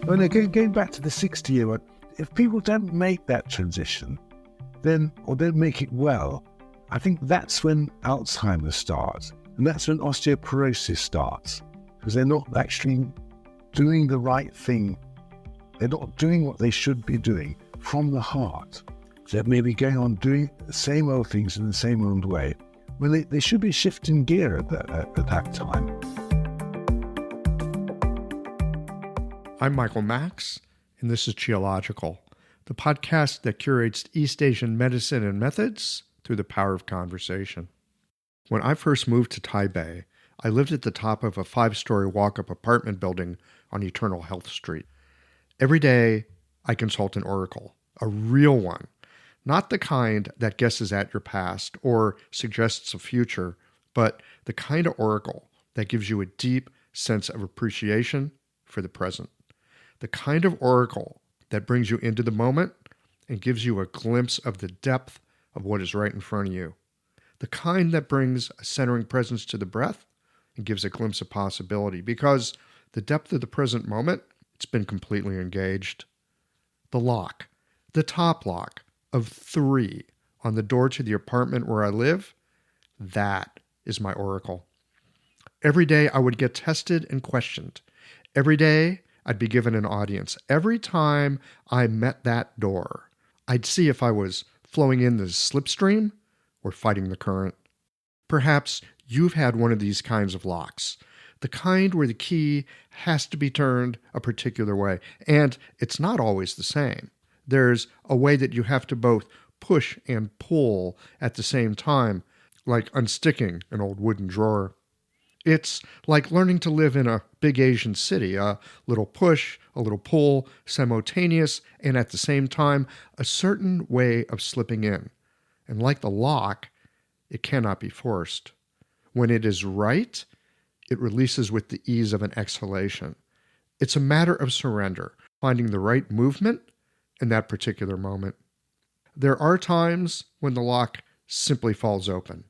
Well, no, going back to the 60-year one, if people don't make that transition, or don't make it well, I think that's when Alzheimer's starts. And that's when osteoporosis starts, because they're not actually doing the right thing. They're not doing what they should be doing from the heart. They're maybe going on doing the same old things in the same old way, when they should be shifting gear at that time. I'm Michael Max, and this is Geological, the podcast that curates East Asian medicine and methods through the power of conversation. When I first moved to Taipei, I lived at the top of a 5-story walk-up apartment building on Eternal Health Street. Every day, I consult an oracle, a real one, not the kind that guesses at your past or suggests a future, but the kind of oracle that gives you a deep sense of appreciation for the present. The kind of oracle that brings you into the moment and gives you a glimpse of the depth of what is right in front of you. The kind that brings a centering presence to the breath and gives a glimpse of possibility, because the depth of the present moment, it's been completely engaged. The lock, the top lock of 3 on the door to the apartment where I live, that is my oracle. Every day I would get tested and questioned. Every day I'd be given an audience. Every time I met that door, I'd see if I was flowing in the slipstream or fighting the current. Perhaps you've had one of these kinds of locks, the kind where the key has to be turned a particular way, and it's not always the same. There's a way that you have to both push and pull at the same time, like unsticking an old wooden drawer. It's like learning to live in a big Asian city, a little push, a little pull, simultaneous, and at the same time, a certain way of slipping in. And like the lock, it cannot be forced. When it is right, it releases with the ease of an exhalation. It's a matter of surrender, finding the right movement in that particular moment. There are times when the lock simply falls open.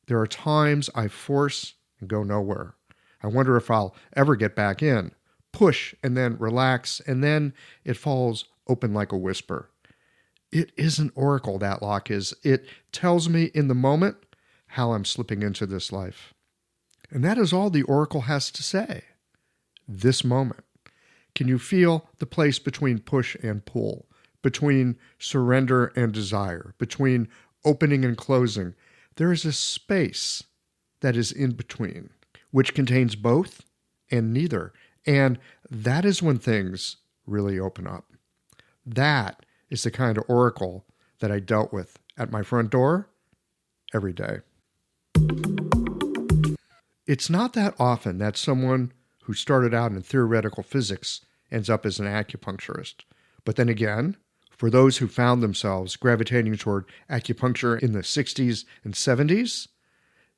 There are times I force and go nowhere. I wonder if I'll ever get back in. Push and then relax, and then it falls open like a whisper. It is an oracle, that lock is. It tells me in the moment how I'm slipping into this life. And that is all the oracle has to say. This moment. Can you feel the place between push and pull, between surrender and desire, between opening and closing? There is a space that is in between, which contains both and neither. And that is when things really open up. That is the kind of oracle that I dealt with at my front door every day. It's not that often that someone who started out in theoretical physics ends up as an acupuncturist. But then again, for those who found themselves gravitating toward acupuncture in the 60s and 70s,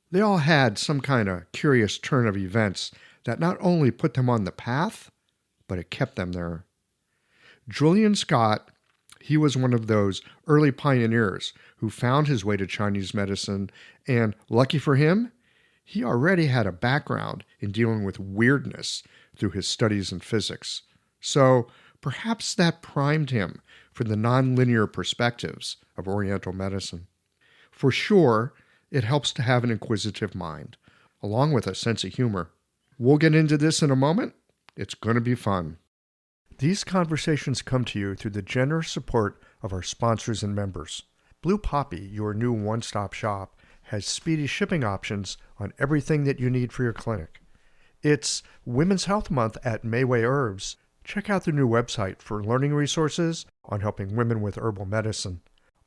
they all had some kind of curious turn of events that not only put them on the path, but it kept them there. Julian Scott, he was one of those early pioneers who found his way to Chinese medicine, and lucky for him, he already had a background in dealing with weirdness through his studies in physics. So perhaps that primed him for the nonlinear perspectives of Oriental medicine. For sure, it helps to have an inquisitive mind, along with a sense of humor. We'll get into this in a moment. It's going to be fun. These conversations come to you through the generous support of our sponsors and members. Blue Poppy, your new one-stop shop, has speedy shipping options on everything that you need for your clinic. It's Women's Health Month at Mayway Herbs. Check out their new website for learning resources on helping women with herbal medicine.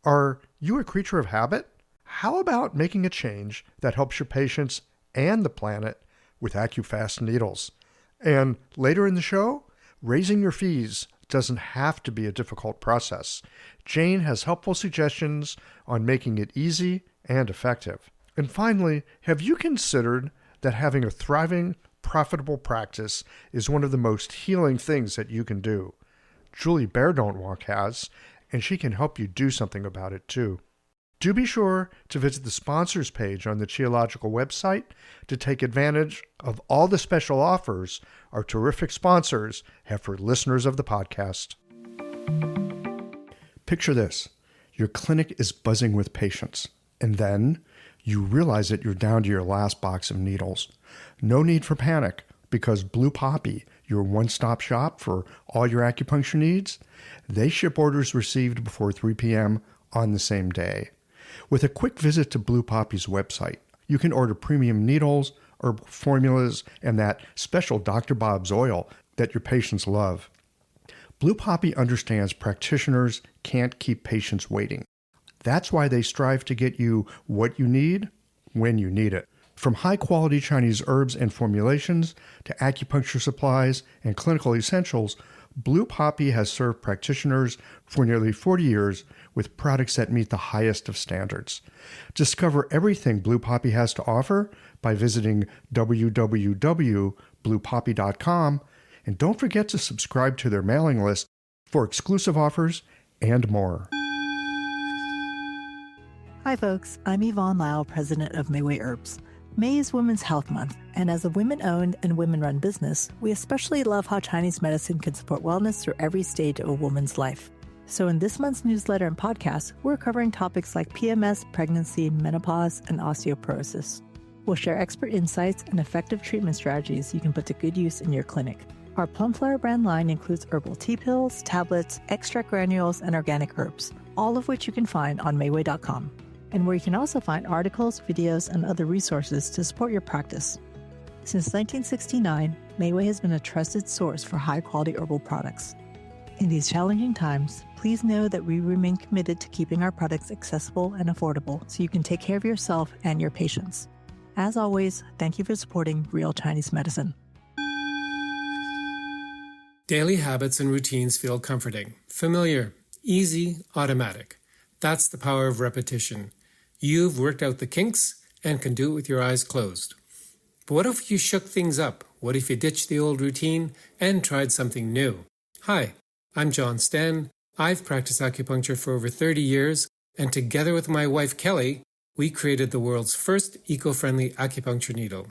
Are you a creature of habit? How about making a change that helps your patients and the planet with AccuFast needles? And later in the show, raising your fees doesn't have to be a difficult process. Jane has helpful suggestions on making it easy and effective. And finally, have you considered that having a thriving, profitable practice is one of the most healing things that you can do? Julie Bear Don't Walk has, and she can help you do something about it too. Do be sure to visit the sponsors page on the Qiological website to take advantage of all the special offers our terrific sponsors have for listeners of the podcast. Picture this. Your clinic is buzzing with patients, and then you realize that you're down to your last box of needles. No need for panic, because Blue Poppy, your one-stop shop for all your acupuncture needs, they ship orders received before 3 p.m. on the same day. With a quick visit to Blue Poppy's website, you can order premium needles, herbal formulas, and that special Dr. Bob's oil that your patients love. Blue Poppy understands practitioners can't keep patients waiting. That's why they strive to get you what you need when you need it. From high-quality Chinese herbs and formulations to acupuncture supplies and clinical essentials, Blue Poppy has served practitioners for nearly 40 years with products that meet the highest of standards. Discover everything Blue Poppy has to offer by visiting www.bluepoppy.com, and don't forget to subscribe to their mailing list for exclusive offers and more. Hi folks, I'm Yvonne Lyle, president of Mayway Herbs. May is Women's Health Month, and as a women-owned and women-run business, we especially love how Chinese medicine can support wellness through every stage of a woman's life. So in this month's newsletter and podcast, we're covering topics like PMS, pregnancy, menopause, and osteoporosis. We'll share expert insights and effective treatment strategies you can put to good use in your clinic. Our Plumflower brand line includes herbal tea pills, tablets, extract granules, and organic herbs, all of which you can find on Mayway.com, and where you can also find articles, videos, and other resources to support your practice. Since 1969, Mayway has been a trusted source for high-quality herbal products. In these challenging times, please know that we remain committed to keeping our products accessible and affordable so you can take care of yourself and your patients. As always, thank you for supporting Real Chinese Medicine. Daily habits and routines feel comforting, familiar, easy, automatic. That's the power of repetition. You've worked out the kinks and can do it with your eyes closed. But what if you shook things up? What if you ditched the old routine and tried something new? Hi, I'm John Sten. I've practiced acupuncture for over 30 years, and together with my wife Kelly, we created the world's first eco-friendly acupuncture needle.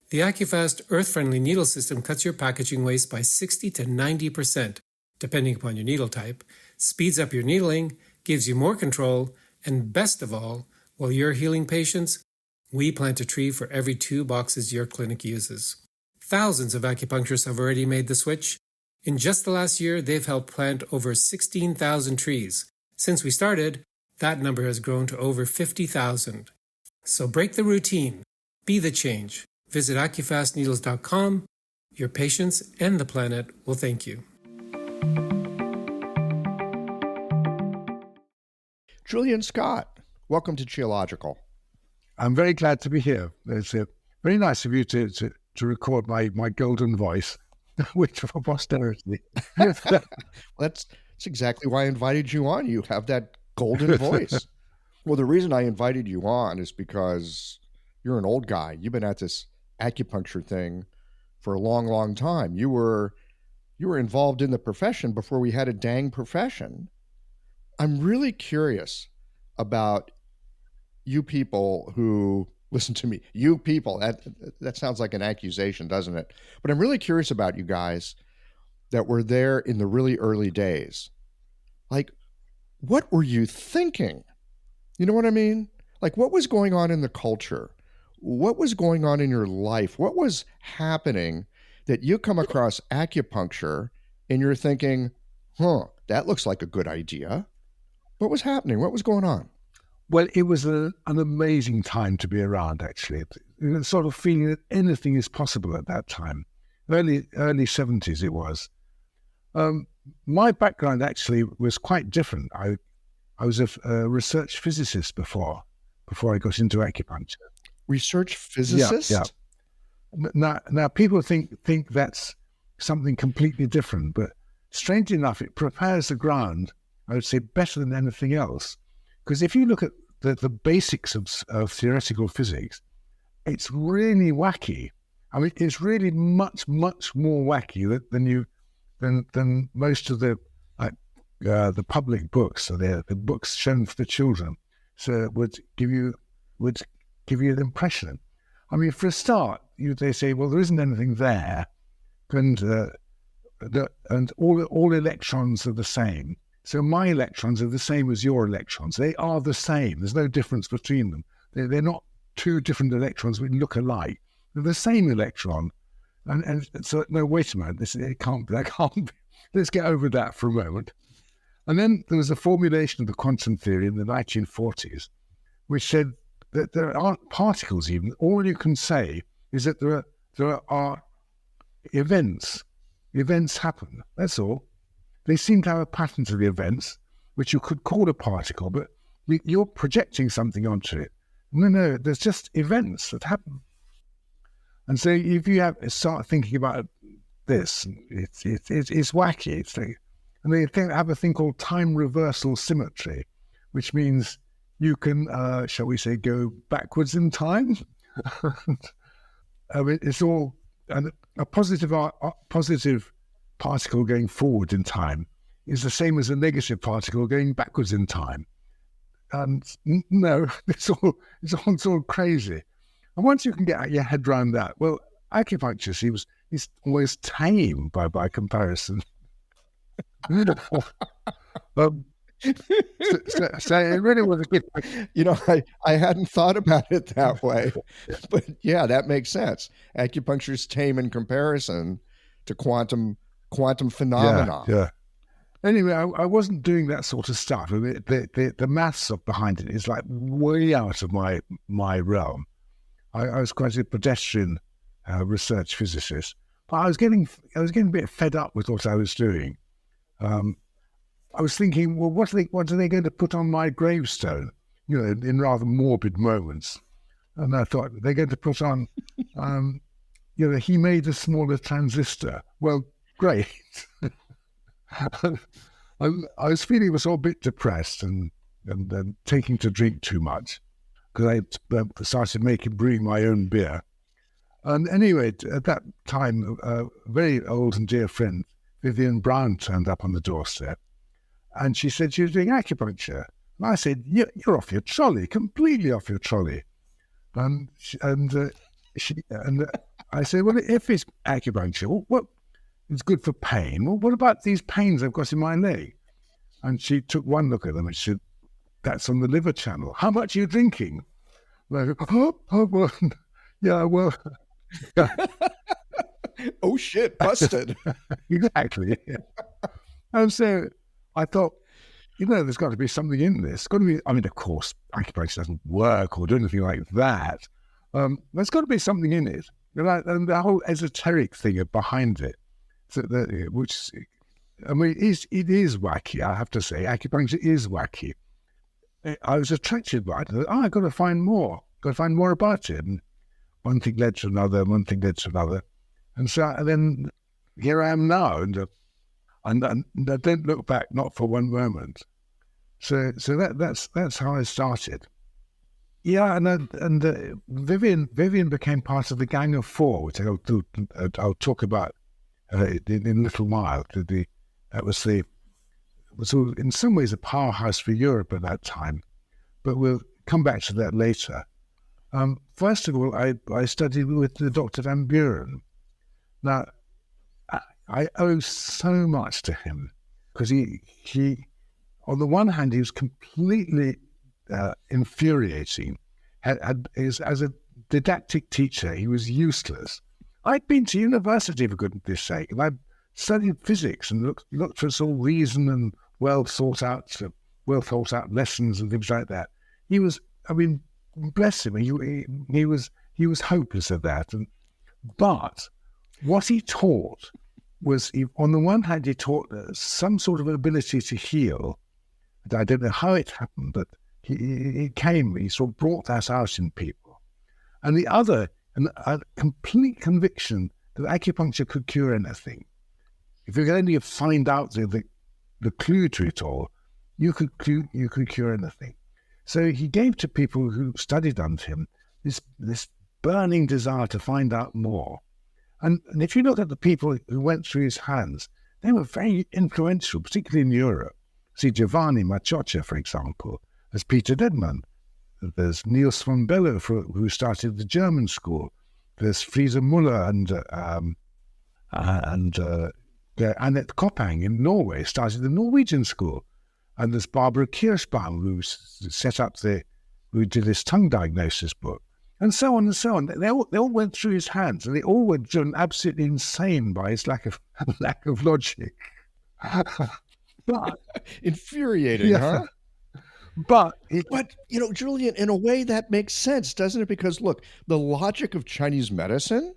The AcuFast earth-friendly needle system cuts your packaging waste by 60 to 90%, depending upon your needle type, speeds up your needling, gives you more control, and best of all, while you're healing patients, we plant a tree for every 2 boxes your clinic uses. Thousands of acupuncturists have already made the switch. In just the last year, they've helped plant over 16,000 trees. Since we started, that number has grown to over 50,000. So break the routine. Be the change. Visit acufastneedles.com. Your patients and the planet will thank you. Julian Scott, welcome to Qiological. I'm very glad to be here. It's very nice of you to record my golden voice, which for posterity. That's exactly why I invited you on. You have that golden voice. Well, the reason I invited you on is because you're an old guy. You've been at this acupuncture thing for a long, long time. You were involved in the profession before we had a dang profession. I'm really curious about you people who listen to me. You people, that sounds like an accusation, doesn't it? But I'm really curious about you guys that were there in the really early days. Like, what were you thinking? You know what I mean? Like, what was going on in the culture? What was going on in your life? What was happening that you come across acupuncture and you're thinking, that looks like a good idea? What was happening? What was going on? Well, it was an amazing time to be around, actually. Sort of feeling that anything is possible at that time. Early 70s it was. My background actually was quite different. I was a research physicist before I got into acupuncture. Research physicist? Yeah. Now people think that's something completely different, but strangely enough, it prepares the ground, I would say, better than anything else. Because if you look at the basics of theoretical physics, it's really wacky. I mean, it's really much, much more wacky than most of the public books, or the books shown for the children. So would give you an impression. I mean, for a start, they say, well, there isn't anything there, and all electrons are the same. So my electrons are the same as your electrons. They are the same. There's no difference between them. They're not two different electrons which look alike. They're the same electron. And so, no, wait a minute. That can't be. Let's get over that for a moment. And then there was a formulation of the quantum theory in the 1940s, which said that there aren't particles even. All you can say is that there are events. Events happen. That's all. They seem to have a pattern to the events, which you could call a particle, but you're projecting something onto it. No, there's just events that happen. And so if you start thinking about this, it's wacky. It's like, and they have a thing called time reversal symmetry, which means you can, shall we say, go backwards in time. I mean, it's all a positive particle going forward in time is the same as a negative particle going backwards in time. And no, it's all crazy. And once you can get your head around that, well, acupuncturist, he's always tame by comparison. So it really was a good. I hadn't thought about it that way, but yeah, that makture sense. Acupuncture is tame in comparison to quantum phenomena. Yeah. Anyway, I wasn't doing that sort of stuff. I mean, the maths behind it is like way out of my realm. I was quite a pedestrian research physicist, but I was getting a bit fed up with what I was doing. I was thinking, well, what are they going to put on my gravestone? In rather morbid moments. And I thought they're going to put on, he made a smaller transistor. Well, great. I was feeling a bit depressed and taking to drink too much because I started brewing my own beer. And anyway, at that time, a very old and dear friend, Vivian Brown, turned up on the doorstep, and she said she was doing acupuncture. And I said, "You're off your trolley, completely off your trolley." And I said, "Well, if it's acupuncture, what it's good for pain. Well, what about these pains I've got in my leg?" And she took one look at them and she said, "That's on the liver channel. How much are you drinking?" And I go, well, yeah, well. Oh shit, busted. Exactly. Yeah. And so I thought, there's got to be something in this. It's got to be, I mean, of course, acupuncture doesn't work or do anything like that. There's got to be something in it. And the whole esoteric thing behind it, which, I mean, it is wacky, I have to say. Acupuncture is wacky. I was attracted by it. I thought, I've got to find more. Got to find more about it. And one thing led to another, And so then here I am now, and I don't look back, not for one moment. So that's how I started. Yeah, and Vivian became part of the Gang of Four, which I'll talk about in a little while. That was in some ways a powerhouse for Europe at that time, but we'll come back to that later. First of all, I studied with Dr. Van Buren. Now, I owe so much to him because he, on the one hand, he was completely infuriating. As a didactic teacher, he was useless. I'd been to university, for goodness sake, and I'd studied physics and looked for all reason and well thought out lessons and things like that. He was, I mean, bless him, he was hopeless at that. But what he taught was, on the one hand, he taught some sort of ability to heal. I don't know how it happened, but he sort of brought that out in people. And the other, a complete conviction that acupuncture could cure anything. If you could only find out the clue to it all, you could cure anything. So he gave to people who studied under him this burning desire to find out more. And if you look at the people who went through his hands, they were very influential, particularly in Europe. See, Giovanni Maciocia, for example, There's Peter Dedman. There's Niels von Bello, who started the German school. There's Friese Muller and Annette Koppang in Norway started the Norwegian school. And there's Barbara Kirschbaum, who did this tongue diagnosis book, and so on and so on. They all went through his hands, and they all were driven absolutely insane by his lack of logic. But infuriating, yeah, huh? But Julian, in a way that makes sense, doesn't it? Because look, the logic of Chinese medicine,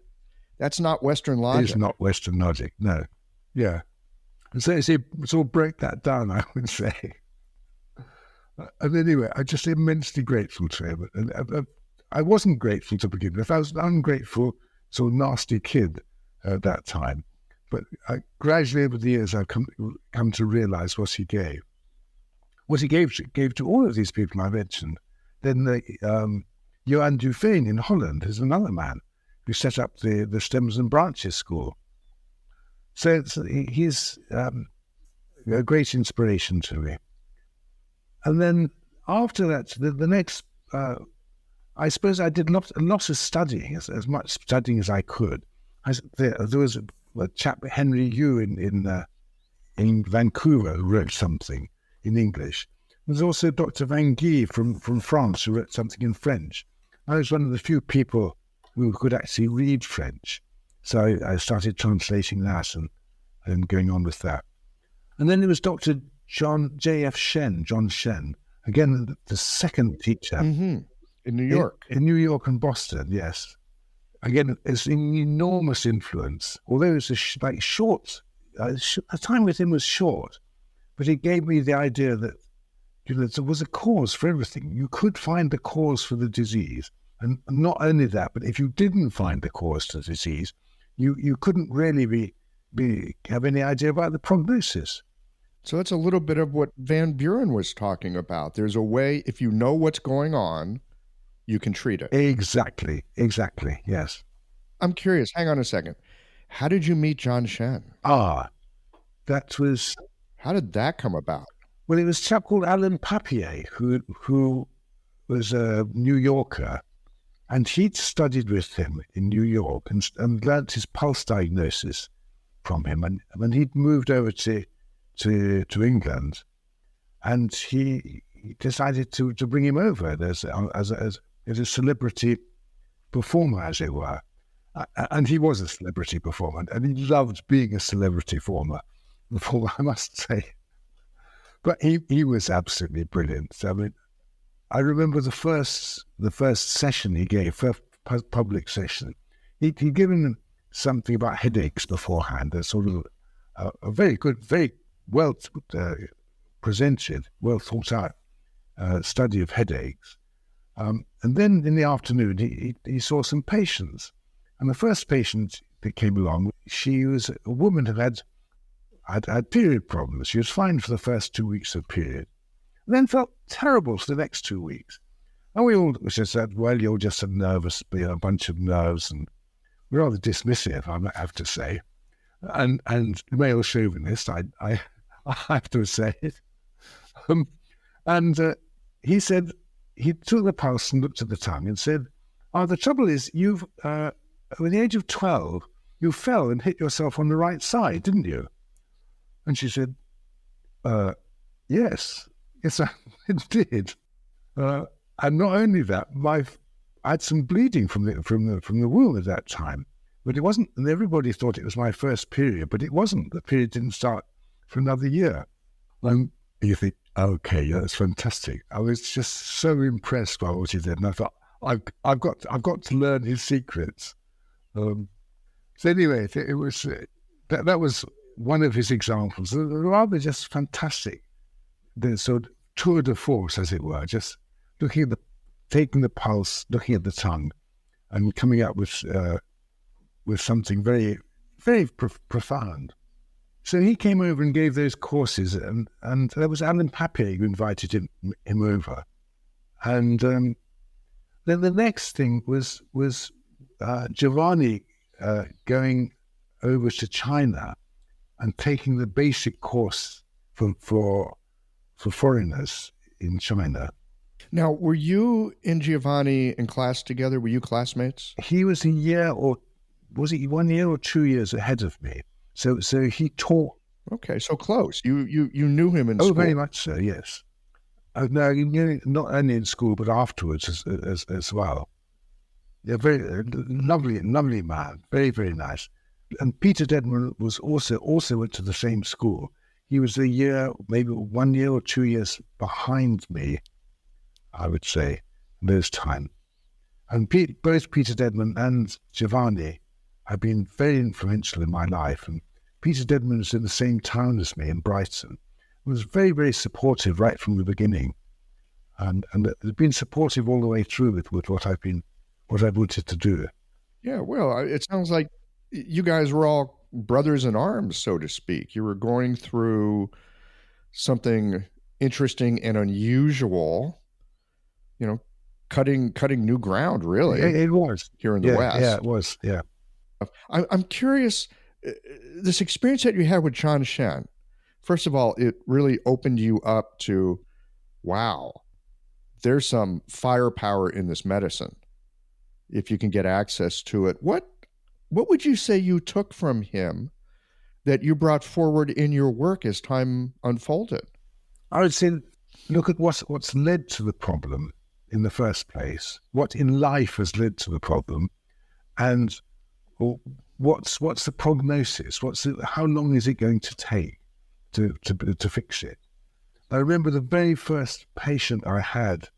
that's not Western logic. It's not Western logic, no. Yeah. So break that down, I would say. And anyway, I'm just immensely grateful to him. And I wasn't grateful to begin with. I was an ungrateful, sort of nasty kid at that time. But gradually over the years, I've come to realize what he gave. What he gave to all of these people I mentioned. Then Johan Dufein in Holland is another man who set up the Stems and Branches School. So he's a great inspiration to me. And then after that, the next, I suppose I did a lot of studying, as much studying as I could. There was a chap, Henry Yu, in Vancouver, who wrote something in English. There's also Dr. Van Guy from France, who wrote something in French. I was one of the few people who could actually read French. So I started translating that and going on with that. And then there was Dr. John Shen, again, the second teacher. Mm-hmm. In New York. In New York and Boston, yes. Again, it's an enormous influence. Although it was short, the time with him was short, but it gave me the idea that there was a cause for everything. You could find the cause for the disease. And not only that, but if you didn't find the cause to the disease, you couldn't really have any idea about the prognosis. So that's a little bit of what Van Buren was talking about. There's a way, if you know what's going on, you can treat it. Exactly, yes. I'm curious, hang on a second. How did you meet John Shen? That was... How did that come about? Well, it was a chap called Alan Papier, who was a New Yorker, and he'd studied with him in New York and learnt his pulse diagnosis from him. And when he'd moved over to England, and he decided to bring him over as a celebrity performer, as it were. And he was a celebrity performer, and he loved being a celebrity performer, I must say. But he was absolutely brilliant. I mean, I remember the first session he gave, first public session. He'd given something about headaches beforehand, a sort of a very good, very well presented, well thought out study of headaches. And then in the afternoon, he saw some patients. And the first patient that came along, she was a woman who had period problems. She was fine for the first 2 weeks of period, and then felt terrible for the next 2 weeks. And we all just said, well, you're just a bunch of nerves, and we're rather dismissive, I have to say. And male chauvinist, I have to say it. He said, he took the pulse and looked at the tongue and said, the trouble is you've, at the age of 12, you fell and hit yourself on the right side, didn't you? And she said, yes, I did. And not only that, I had some bleeding from the womb at that time, but it wasn't. And everybody thought it was my first period, but it wasn't. The period didn't start for another year. And you think, okay, yeah, that's fantastic. I was just so impressed by what he did, and I thought, I've got to learn his secrets. So anyway, it was that was one of his examples. Rather just fantastic. The sort of tour de force, as it were, just taking the pulse, looking at the tongue, and coming up with something very, very profound. So he came over and gave those courses, and there was Alan Papier who invited him over. And then the next thing was Giovanni going over to China and taking the basic course for foreigners in China. Now, were you and Giovanni in class together? Were you classmates? He was a year, or was it 1 year or 2 years ahead of me? So he taught. Okay, so close. You knew him in Oh, school. very much so, yes. No, you knew not only in school, but afterwards as well. Yeah, very lovely man, very, very nice. And Peter Deadman was also went to the same school. He was a year, maybe 1 year or 2 years behind me, I would say, those time. And both Peter Deadman and Giovanni have been very influential in my life. And Peter Deadman was in the same town as me in Brighton. He was very, very supportive right from the beginning. And has been supportive all the way through with what I've wanted to do. Yeah, well, it sounds like you guys were all brothers in arms, so to speak. You were going through something interesting and unusual, cutting new ground, really. It was. Here in the West. Yeah, it was, yeah. I'm curious, this experience that you had with John Shen, first of all, it really opened you up to, wow, there's some firepower in this medicine if you can get access to it. What would you say you took from him that you brought forward in your work as time unfolded? I would say, look at what's led to the problem in the first place, what in life has led to the problem, and what's the prognosis? How long is it going to take to fix it? I remember the very first patient I had,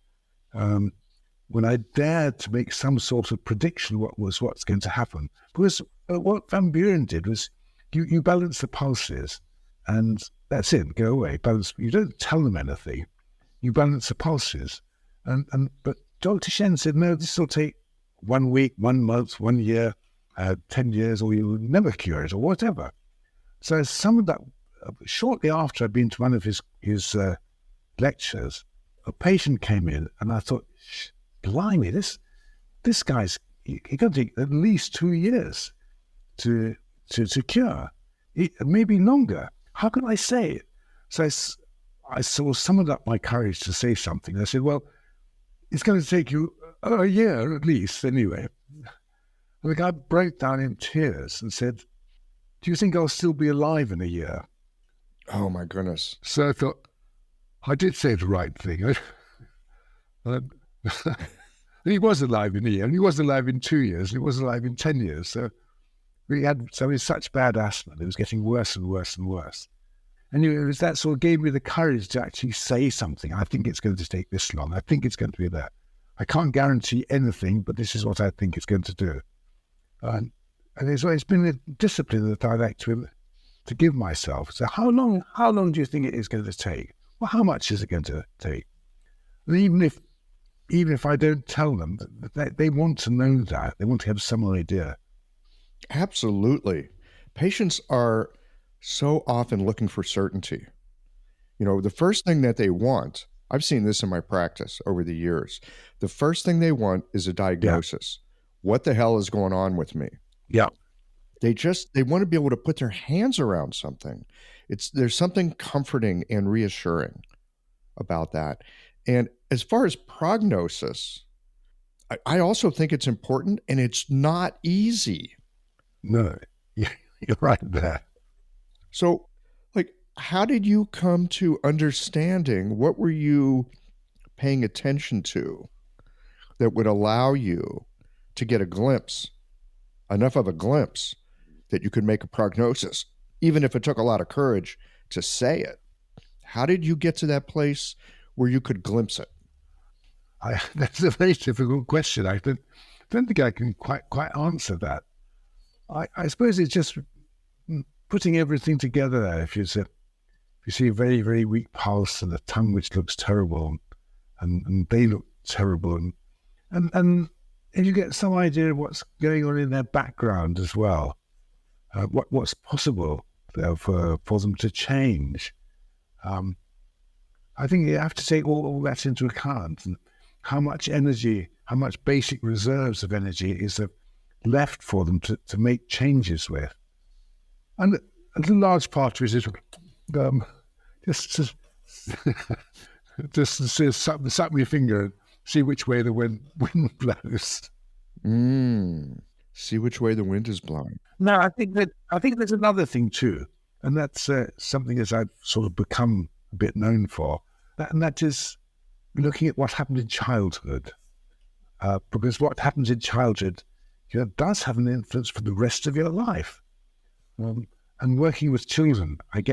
when I dared to make some sort of prediction what's going to happen. Because what Van Buren did was you balance the pulses, and that's it, go away. Balance. You don't tell them anything. You balance the pulses. But Dr. Shen said, no, this will take 1 week, 1 month, 1 year, 10 years, or you'll never cure it, or whatever. So some of that, shortly after I'd been to one of his lectures, a patient came in, and I thought, blimey, this guy's going to take at least 2 years to cure, maybe longer. How can I say it? So I summoned up my courage to say something. I said, well, it's going to take you a year at least anyway. And the guy broke down in tears and said, do you think I'll still be alive in a year? Oh, my goodness. So I thought, I did say the right thing. And he was alive in a year, and he was alive in 2 years, and he was alive in 10 years. So he had such bad asthma, it was getting worse and worse and worse. And it was that sort of gave me the courage to actually say something. I think it's going to take this long. I think it's going to be that. I can't guarantee anything, but this is what I think it's going to do. And it's been a discipline that I like to give myself. So how long do you think it is going to take? Well, how much is it going to take? And even if I don't tell them, they want to know that. They want to have some idea. Absolutely. Patients are so often looking for certainty. The first thing that they want, I've seen this in my practice over the years, the first thing they want is a diagnosis. Yeah. What the hell is going on with me? Yeah. They want to be able to put their hands around something. There's something comforting and reassuring about that. And as far as prognosis, I also think it's important, and it's not easy. No, you're right there. So, how did you come to understanding? What were you paying attention to that would allow you to get enough of a glimpse that you could make a prognosis, even if it took a lot of courage to say it? How did you get to that place where you could glimpse it? That's a very difficult question. I don't think I can quite answer that. I suppose it's just putting everything together there. If you see a very, very weak pulse and a tongue which looks terrible, and they look terrible, and you get some idea of what's going on in their background as well, what's possible for them to change. I think you have to take all that into account, and how much energy, how much basic reserves of energy is left for them to make changes with. And a large part of it is just Just suck my finger and see which way the wind blows. See which way the wind is blowing. No, I think there's another thing too, and that's something that I've sort of become a bit known for, and that is looking at what happened in childhood, because what happens in childhood, does have an influence for the rest of your life. And working with children, I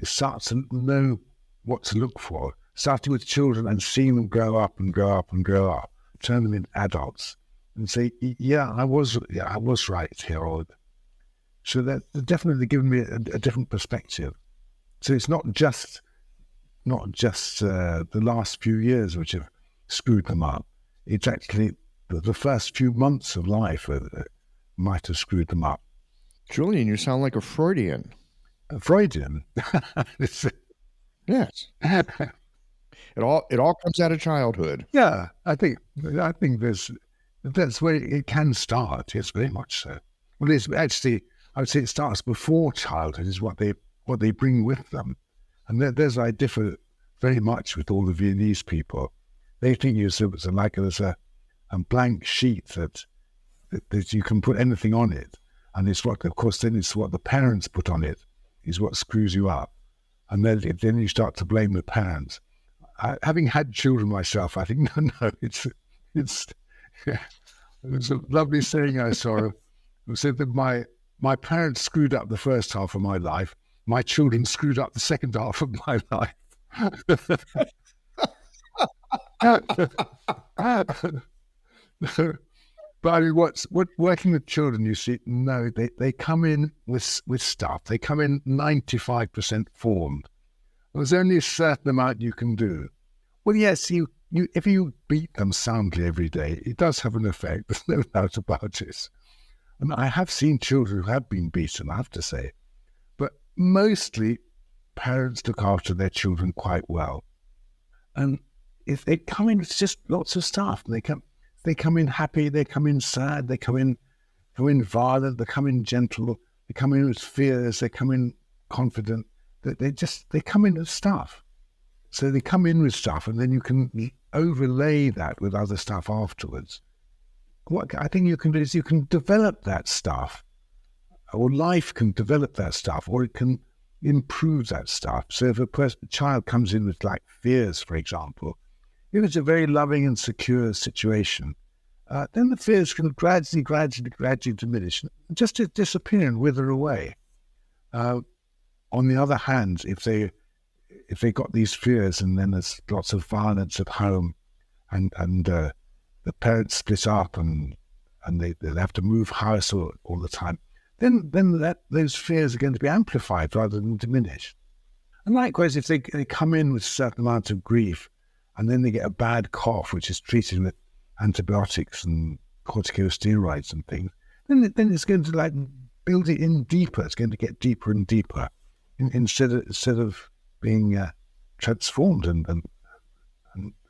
start to know what to look for, starting with children and seeing them grow up and grow up and grow up, turn them into adults, and say, yeah, I was right here. So that definitely given me a different perspective. So it's not just the last few years which have screwed them up. It's actually the first few months of life that might have screwed them up. Julian, you sound like a Freudian. A Freudian? Yes. It all comes out of childhood. Yeah, I think that's where it can start. Yes, very much so. Well, it's actually, I would say it starts before childhood. Is what they bring with them, and there's I differ very much with all the Viennese people. They think there's a blank sheet that you can put anything on it, and it's what the parents put on it is what screws you up, and then you start to blame the parents. Having had children myself, I think no, it's there's a lovely saying I saw. It said that my parents screwed up the first half of my life. My children screwed up the second half of my life. But I mean, what working with children, you see, no, they come in with stuff. They come in 95% formed. There's only a certain amount you can do. Well, yes, if you beat them soundly every day, it does have an effect. There's no doubt about it. And I have seen children who have been beaten, I have to say. But mostly, parents look after their children quite well. And if they come in with just lots of stuff, they come in happy, they come in sad, they come in violent, they come in gentle, they come in with fears, they come in confident. They come in with stuff. So they come in with stuff, and then you can overlay that with other stuff afterwards. What I think you can do is you can develop that stuff, or life can develop that stuff, or it can improve that stuff. So if a child comes in with like fears, for example, if it's a very loving and secure situation, then the fears can gradually diminish, just to disappear and wither away. On the other hand, if they got these fears and then there's lots of violence at home, and the parents split up and they have to move house all the time, then those fears are going to be amplified rather than diminished. And likewise, if they come in with a certain amount of grief, and then they get a bad cough, which is treated with antibiotics and corticosteroids and things, then it's going to build it in deeper. It's going to get deeper and deeper, instead of being transformed and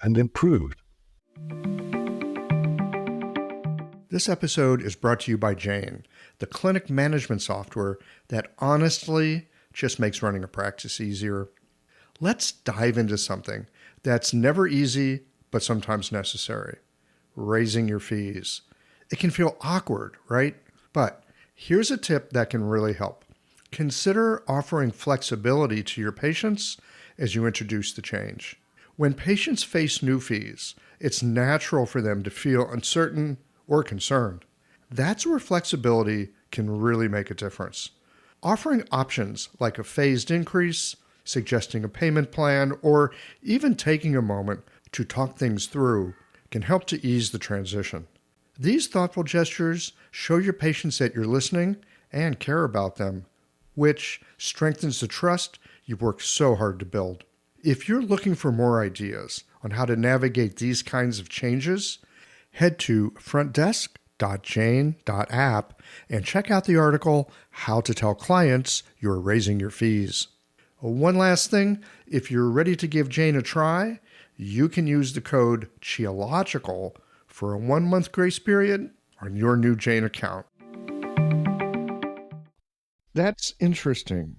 improved. This episode is brought to you by Jane, the clinic management software that honestly just makes running a practice easier. Let's dive into something that's never easy, but sometimes necessary: raising your fees. It can feel awkward, right? But here's a tip that can really help. Consider offering flexibility to your patients as you introduce the change. When patients face new fees, it's natural for them to feel uncertain or concerned. That's where flexibility can really make a difference. Offering options like a phased increase, suggesting a payment plan, or even taking a moment to talk things through can help to ease the transition. These thoughtful gestures show your patients that you're listening and care about them, which strengthens the trust you've worked so hard to build. If you're looking for more ideas on how to navigate these kinds of changes, head to frontdesk.jane.app and check out the article, How to Tell Clients You're Raising Your Fees. One last thing, if you're ready to give Jane a try, you can use the code CHIOLOGICAL for a 1-month grace period on your new Jane account. That's interesting.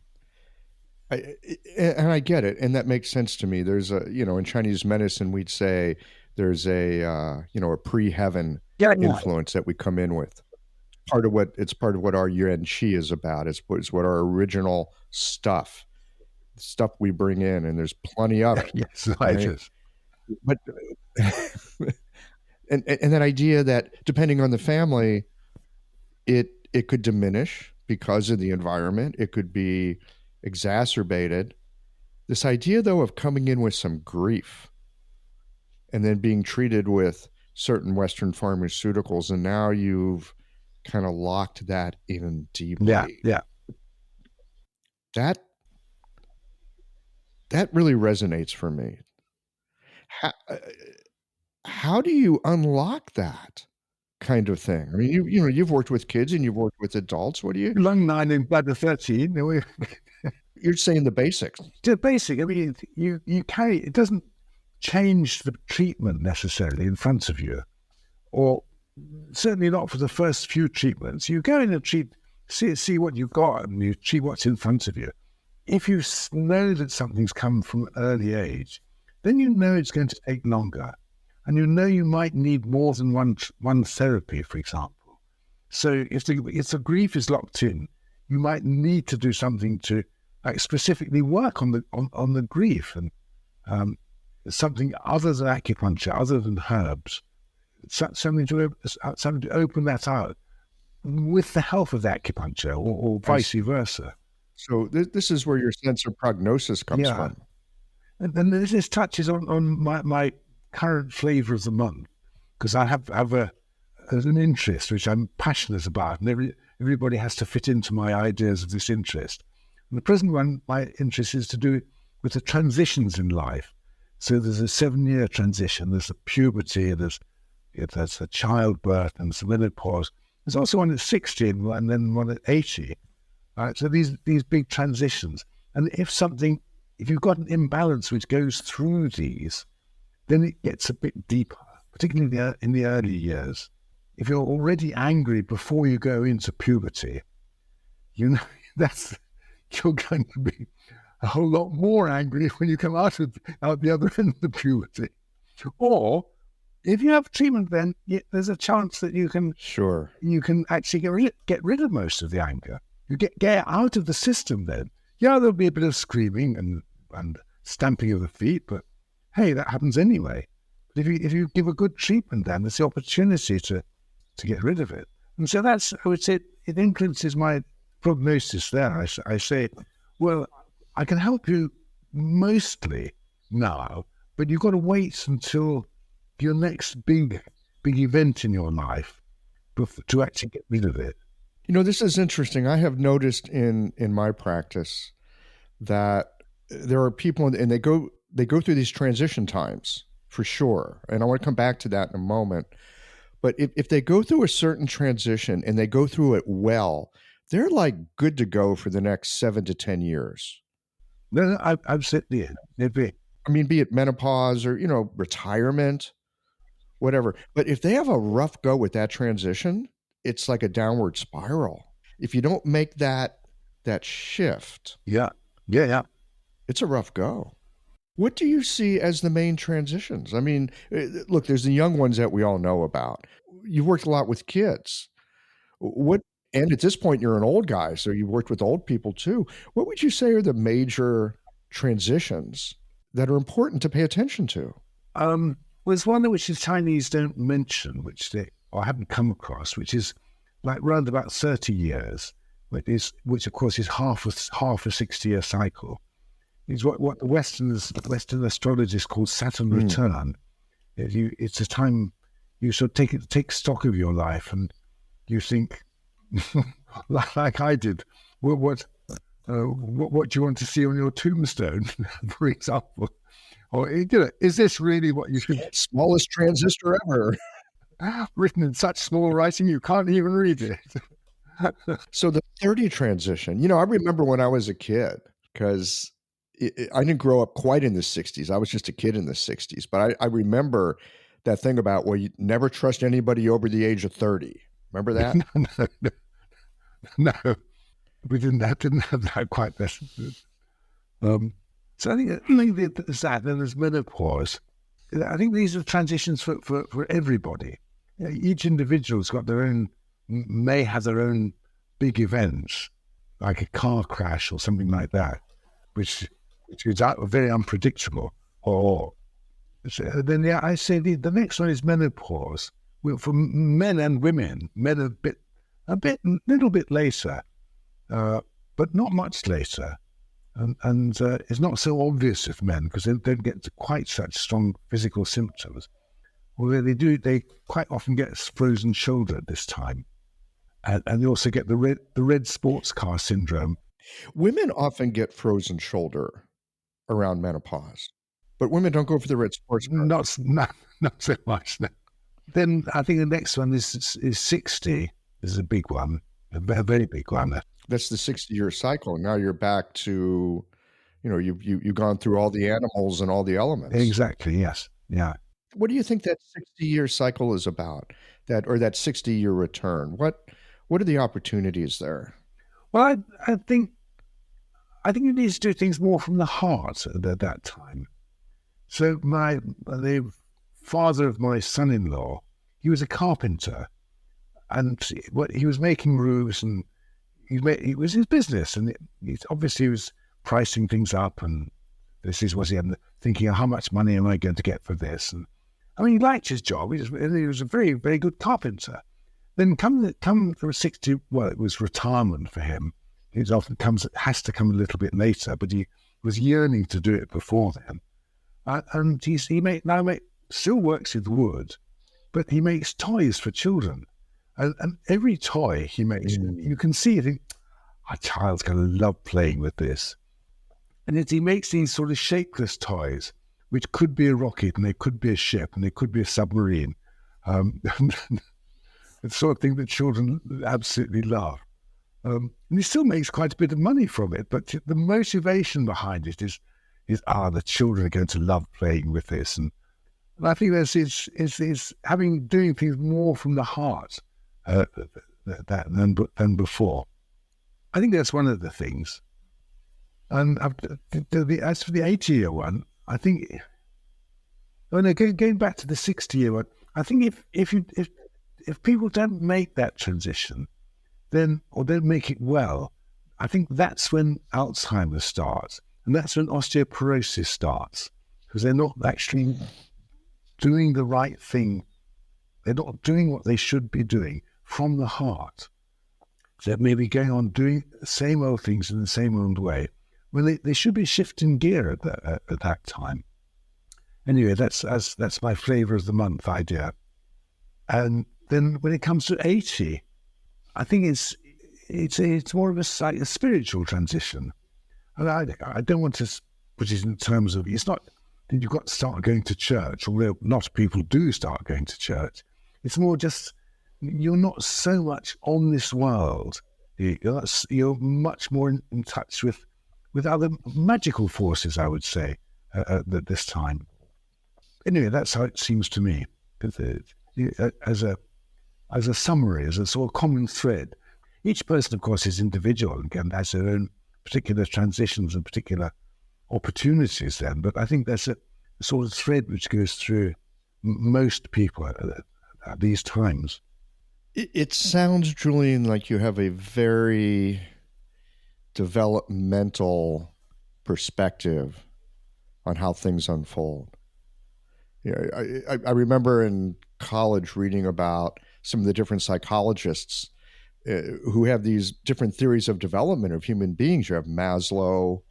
And I get it, and that makes sense to me. There's in Chinese medicine, we'd say there's a pre-heaven influence that we come in with. It's part of what our yuan qi is about. It's what our original stuff we bring in, and there's plenty of it. Yes, right? But and that idea that depending on the family, it could diminish because of the environment. It could be exacerbated. This idea, though, of coming in with some grief and then being treated with certain Western pharmaceuticals, and now you've kind of locked that in deeply. Yeah. That really resonates for me. How do you unlock that kind of thing? I mean, you've worked with kids and you've worked with adults. What do you? Lung 9 and bladder 13. You're saying the basics. The basic. I mean, you carry. It doesn't change the treatment necessarily in front of you, or certainly not for the first few treatments. You go in and see what you've got, and you treat what's in front of you. If you know that something's come from an early age, then you know it's going to take longer, and you know you might need more than one therapy, for example. So if the grief is locked in, you might need to do something to specifically work on the grief, and something other than acupuncture, other than herbs, something to open that out with the help of the acupuncture, or vice versa. So this is where your sense of prognosis comes from. And this touches on my current flavor of the month, because I have an interest which I'm passionate about, and everybody has to fit into my ideas of this interest. And the present one, my interest is to do with the transitions in life. So there's a 7-year transition, there's a puberty, there's a childbirth, and there's a menopause. There's also one at 60 and then one at 80. Right? So these big transitions. And if you've got an imbalance which goes through these, then it gets a bit deeper, particularly in the early years. If you're already angry before you go into puberty, you know you're going to be a whole lot more angry when you come out the other end of the puberty. Or if you have treatment, then there's a chance that you can actually get rid of most of the anger. You get out of the system then. Yeah, there'll be a bit of screaming and stamping of the feet, but hey, that happens anyway. But if you give a good treatment, then there's the opportunity to get rid of it. And so I would say, it influences my prognosis there. I say, well, I can help you mostly now, but you've got to wait until your next big event in your life to actually get rid of it. This is interesting. I have noticed in my practice that there are people, and they go through these transition times for sure. And I want to come back to that in a moment. But if they go through a certain transition and they go through it well, they're like good to go for the next 7 to 10 years. No, I've said there. I mean, be it menopause or, retirement, whatever. But if they have a rough go with that transition, it's like a downward spiral. If you don't make that shift. Yeah. It's a rough go. What do you see as the main transitions? I mean, look, there's the young ones that we all know about. You've worked a lot with kids. And at this point, you're an old guy, so you've worked with old people too. What would you say are the major transitions that are important to pay attention to? There's one which the Chinese don't mention, I haven't come across, which is like around about 30 years, which of course is half a 60-year cycle. It's what the Western astrologists call Saturn return. It's a time you sort of take stock of your life, and you think, like I did, what do you want to see on your tombstone, for example? Or is this really what you should? Smallest transistor ever. Written in such small writing you can't even read it. So the 30 transition, I remember when I was a kid, because I didn't grow up quite in the 60s. I was just a kid in the 60s. But I remember that thing about, well, you never trust anybody over the age of 30. Remember that? No. We didn't have that quite this. So I think there's that. Then there's menopause. I think these are transitions for everybody. Each individual's got their own, may have their own big events, like a car crash or something like that, which is very unpredictable. Or so then, I say the next one is menopause. Well, for men and women, men little bit later, but not much later. And it's not so obvious with men because they don't get to quite such strong physical symptoms. Although they quite often get frozen shoulder at this time. And they also get the red sports car syndrome. Women often get frozen shoulder around menopause, but women don't go for the red sports car. Not so much. No. Then I think the next one is 60. This is a big one, a very big one. That's the 60-year cycle. Now you're back to, you've gone through all the animals and all the elements. Exactly. Yes. Yeah. What do you think that 60-year cycle is about? That 60-year return? What are the opportunities there? Well, I think you need to do things more from the heart at that time. So the father of my son-in-law, he was a carpenter, and he was making roofs, and it was his business, and he obviously was pricing things up, and this is what he had thinking, how much money am I going to get for this? And I mean, he liked his job. He was a very, very good carpenter. Then come from 60, well, it was retirement for him. It often has to come a little bit later, but he was yearning to do it before then. And he still works with wood, but he makes toys for children. And every toy he makes, you can see, you think, a child's going to love playing with this. And he makes these sort of shapeless toys, which could be a rocket, and they could be a ship, and they could be a submarine. The sort of thing that children absolutely love. And he still makes quite a bit of money from it, but the motivation behind it is the children are going to love playing with this. And I think is doing things more from the heart than before. I think that's one of the things. And as for the 80-year one, I think, going back to the 60-year one, I think if people don't make that transition, or don't make it well, I think that's when Alzheimer's starts, and that's when osteoporosis starts, because they're not actually doing the right thing. They're not doing what they should be doing from the heart. So they may be going on doing the same old things in the same old way, when they should be shifting gear at that time. Anyway, that's my flavour of the month idea. And then when it comes to 80, I think it's more of a spiritual transition. And I don't want to put it in terms of, it's not that you've got to start going to church, although a lot of people do start going to church. It's more just, you're not so much on this world. You're much more in touch with other magical forces, I would say, at this time. Anyway, that's how it seems to me. As a summary, as a sort of common thread. Each person, of course, is individual and has their own particular transitions and particular opportunities then. But I think there's a sort of thread which goes through most people at these times. It sounds, Julian, like you have a very developmental perspective on how things unfold. I remember in college reading about some of the different psychologists who have these different theories of development of human beings. You have Maslow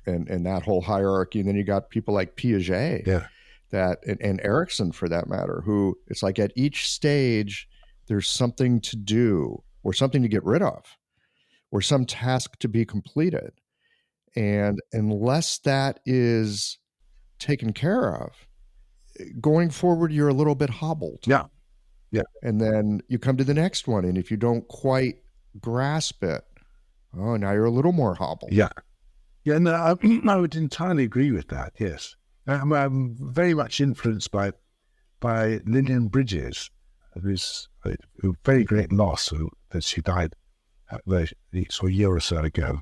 and that whole hierarchy, and then you got people like Piaget, and Erickson, for that matter, who it's like at each stage there's something to do or something to get rid of or some task to be completed. And unless that is taken care of, going forward, you're a little bit hobbled. Yeah. And then you come to the next one, and if you don't quite grasp it, now you're a little more hobbled. Yeah. No, I would entirely agree with that, yes. I'm very much influenced by Lillian Bridges, who's a very great loss, that she died a year or so ago.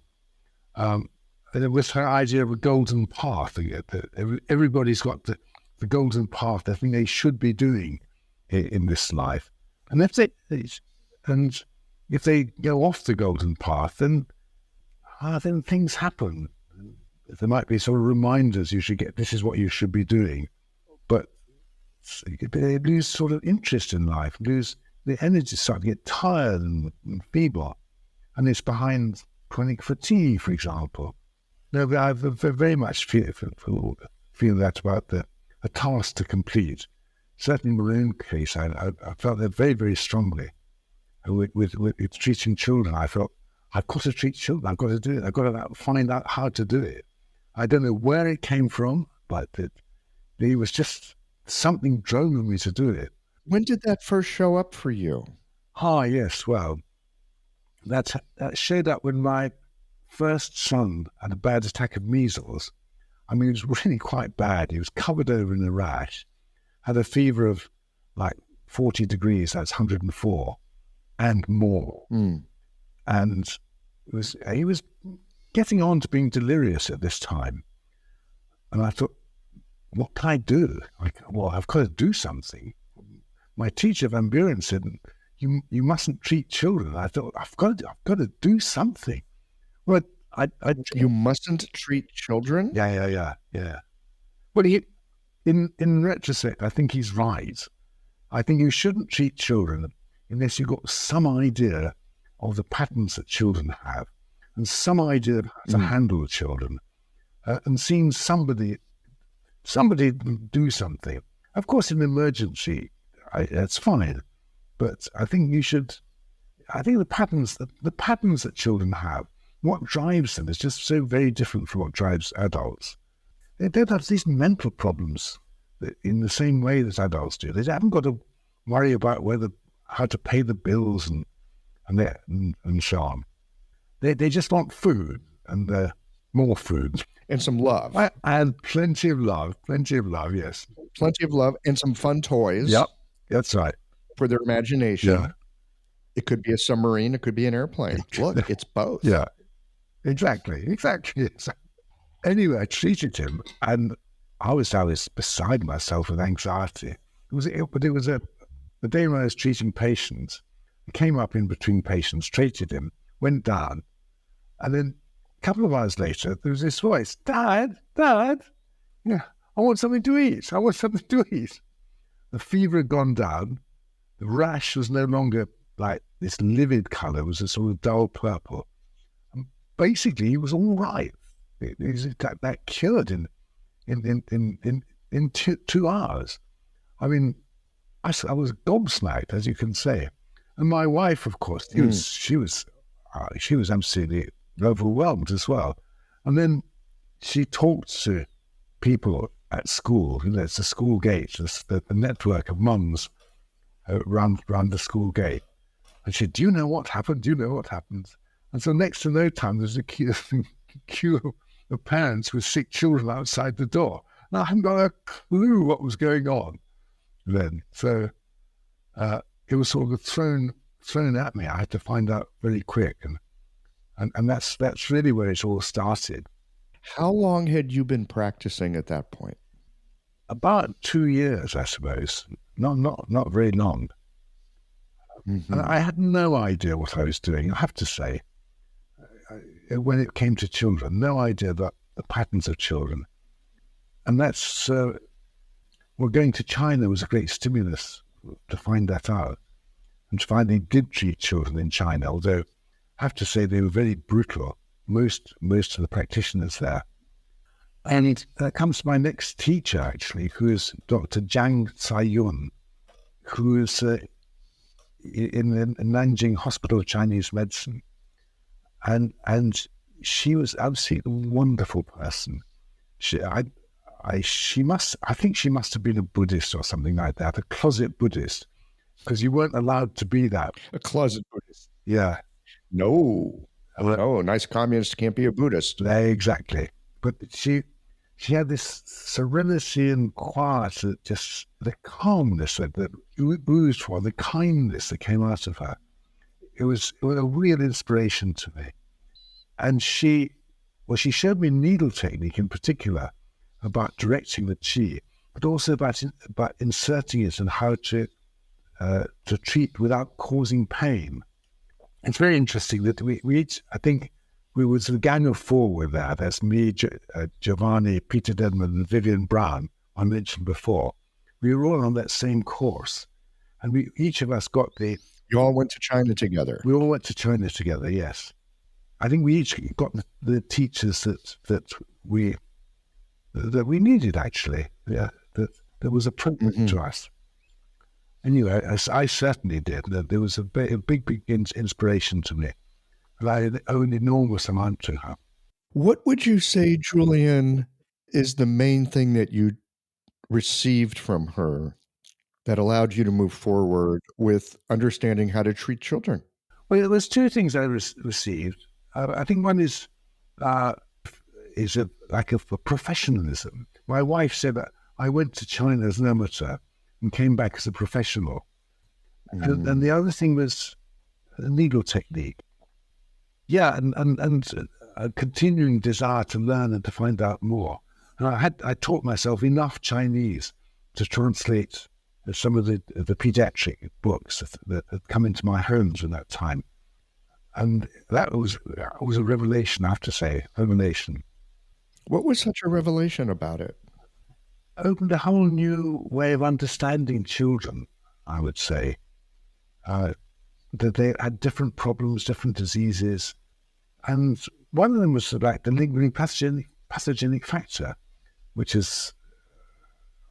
with her idea of a golden path. Everybody's got the golden path, the thing they should be doing in this life. And if they go off the golden path, then things happen. There might be sort of reminders you should get, this is what you should be doing. But they lose sort of interest in life, lose the energy, start to get tired and feeble. And it's behind chronic fatigue, for example. No, I very much feel that about a task to complete. Certainly in my own case, I felt that very, very strongly. With treating children, I felt, I've got to treat children, I've got to do it, I've got to find out how to do it. I don't know where it came from, but it was just something drove me to do it. When did that first show up for you? Yes, well, that showed up when my first son had a bad attack of measles. I mean, it was really quite bad. He was covered over in a rash, had a fever of like 40 degrees, that's 104, and more. And he was getting on to being delirious at this time. And I thought, what can I do? I've got to do something. My teacher Van Buren said, you mustn't treat children. I thought, I've got to do something. Well, You mustn't treat children? Yeah. Well, in retrospect, I think he's right. I think you shouldn't treat children unless you've got some idea of the patterns that children have and some idea of how to handle children and seeing somebody do something. Of course, in an emergency, that's fine. But I think the patterns that children have, what drives them is just so very different from what drives adults. They don't have these mental problems in the same way that adults do. They haven't got to worry about how to pay the bills and so on. They just want food and more food. And some love. And plenty of love, yes. Plenty of love and some fun toys. Yep, that's right. For their imagination. Yeah. It could be a submarine, it could be an airplane. Look, it's both. Yeah, exactly. Anyway, I treated him, and I was beside myself with anxiety. But it was the day when I was treating patients. I came up in between patients, treated him, went down, and then a couple of hours later, there was this voice, Dad, yeah, I want something to eat. The fever had gone down. The rash was no longer like this livid colour, it was a sort of dull purple. And basically, he was all right. That cured in 2 hours. I mean, I was gobsmacked, as you can say. And my wife, of course, she was absolutely overwhelmed as well. And then she talked to people at school. It's the school gate, the network of mums around the school gate. And she said, do you know what happened? And so next to no time, there's a queue of parents with sick children outside the door. And I hadn't got a clue what was going on then. So it was sort of thrown at me. I had to find out very quick. And that's really where it all started. How long had you been practicing at that point? About 2 years, I suppose. Not very long. Mm-hmm. And I had no idea what I was doing, I have to say. When it came to children, no idea about the patterns of children. And that's, going to China was a great stimulus to find that out. And to find they did treat children in China, although I have to say they were very brutal, most of the practitioners there. And that comes to my next teacher, actually, who is Dr. Zhang Caiyun, who is in the Nanjing Hospital of Chinese Medicine. And she was absolutely a wonderful person. I think she must have been a Buddhist or something like that, a closet Buddhist, because you weren't allowed to be that. A closet Buddhist. Yeah. No, nice communist can't be a Buddhist. Exactly. But she had this serenity and quiet, just the calmness that oozed from her, the kindness that came out of her. It was a real inspiration to me. And she Well, she showed me needle technique in particular about directing the qi, but also about inserting it and how to treat without causing pain. It's very interesting that we each, I think, we was a gang of four with that. That's me, Giovanni, Peter Denman, and Vivian Brown, I mentioned before. We were all on that same course. And each of us got You all went to China together. We all went to China together, yes. I think we each got the teachers that we needed, actually, that was appropriate to us. Anyway, I certainly did. There was a big inspiration to me. And I owe an enormous amount to her. What would you say, Julian, is the main thing that you received from her that allowed you to move forward with understanding how to treat children? Well, there was two things I received. I think one is lack of professionalism. My wife said that I went to China as an amateur and came back as a professional. And the other thing was needle technique. Yeah, and a continuing desire to learn and to find out more. And I taught myself enough Chinese to translate some of the pediatric books that had come into my homes in that time. And that was a revelation, I have to say, revelation. What was such a revelation about it? Opened a whole new way of understanding children, I would say. That they had different problems, different diseases. And one of them was like the lingering pathogenic factor, which is,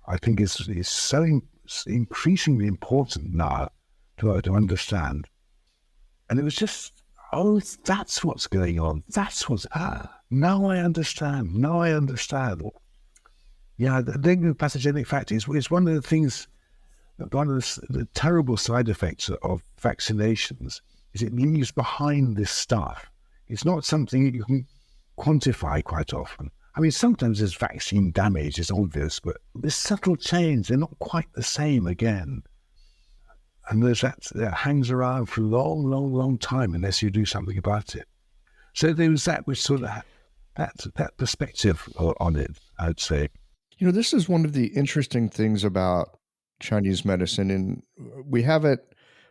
I think, is so increasingly important now to understand. And it was just, that's what's going on. Now I understand. Yeah, the lingering pathogenic factor is one of the things, one of the terrible side effects of vaccinations is it leaves behind this stuff. It's not something that you can quantify quite often. I mean, sometimes there's vaccine damage, it's obvious, but this subtle change, they're not quite the same again. And there's that hangs around for a long time unless you do something about it. So there was that which sort of that perspective on it, I'd say. You know, this is one of the interesting things about Chinese medicine, and we have it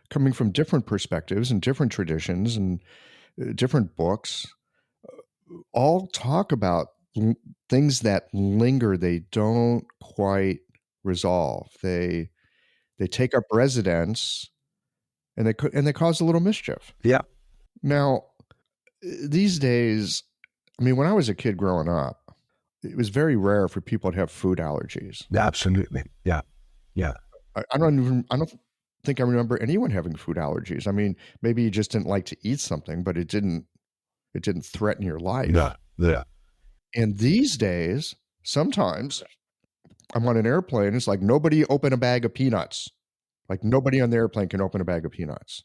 coming from different perspectives and different traditions and different books. All talk about things that linger, they don't quite resolve. They take up residence, and they cause a little mischief. Yeah. Now, these days, I mean, when I was a kid growing up, it was very rare for people to have food allergies. Yeah, absolutely. Yeah. I don't think I remember anyone having food allergies. I mean, maybe you just didn't like to eat something, but it didn't threaten your life. Yeah. And these days, sometimes I'm on an airplane. It's like nobody open a bag of peanuts. Like nobody on the airplane can open a bag of peanuts.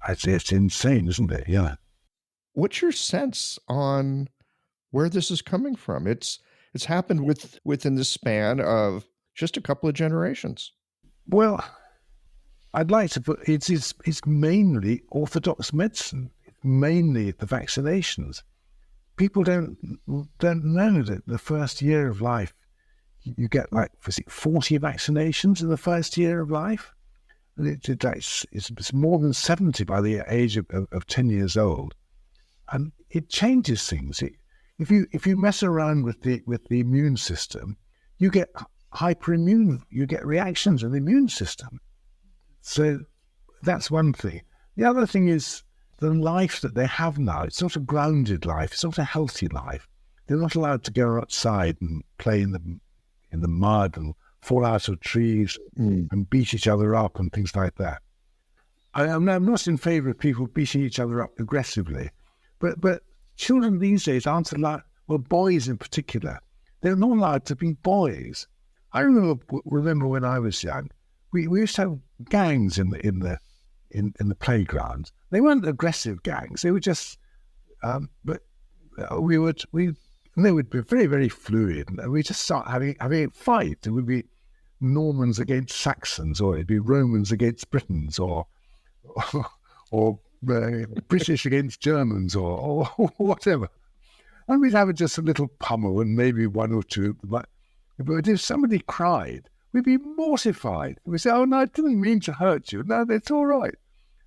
It's insane, isn't it? Yeah. What's your sense on where this is coming from? It's happened within the span of just a couple of generations. Well, I'd like to put it's mainly orthodox medicine. It's mainly the vaccinations. People don't know that the first year of life you get like 40 vaccinations in the first year of life, and it's more than 70 by the age of 10 years old, and it changes things. If you mess around with the immune system, you get hyperimmune. You get reactions in the immune system. So that's one thing. The other thing is the life that they have now. It's not a grounded life. It's not a healthy life. They're not allowed to go outside and play in the mud and fall out of trees and beat each other up and things like that. I'm not in favour of people beating each other up aggressively, but children these days aren't allowed. Well, boys in particular, they're not allowed to be boys. I remember when I was young, we used to have gangs in the playground. They weren't aggressive gangs. They were just, but they would be very, very fluid. And we just start having a fight. It would be Normans against Saxons, or it'd be Romans against Britons, or British against Germans, or whatever. And we'd have just a little pummel and maybe one or two. But if somebody cried, we'd be mortified. We'd say, oh, no, I didn't mean to hurt you. No, it's all right.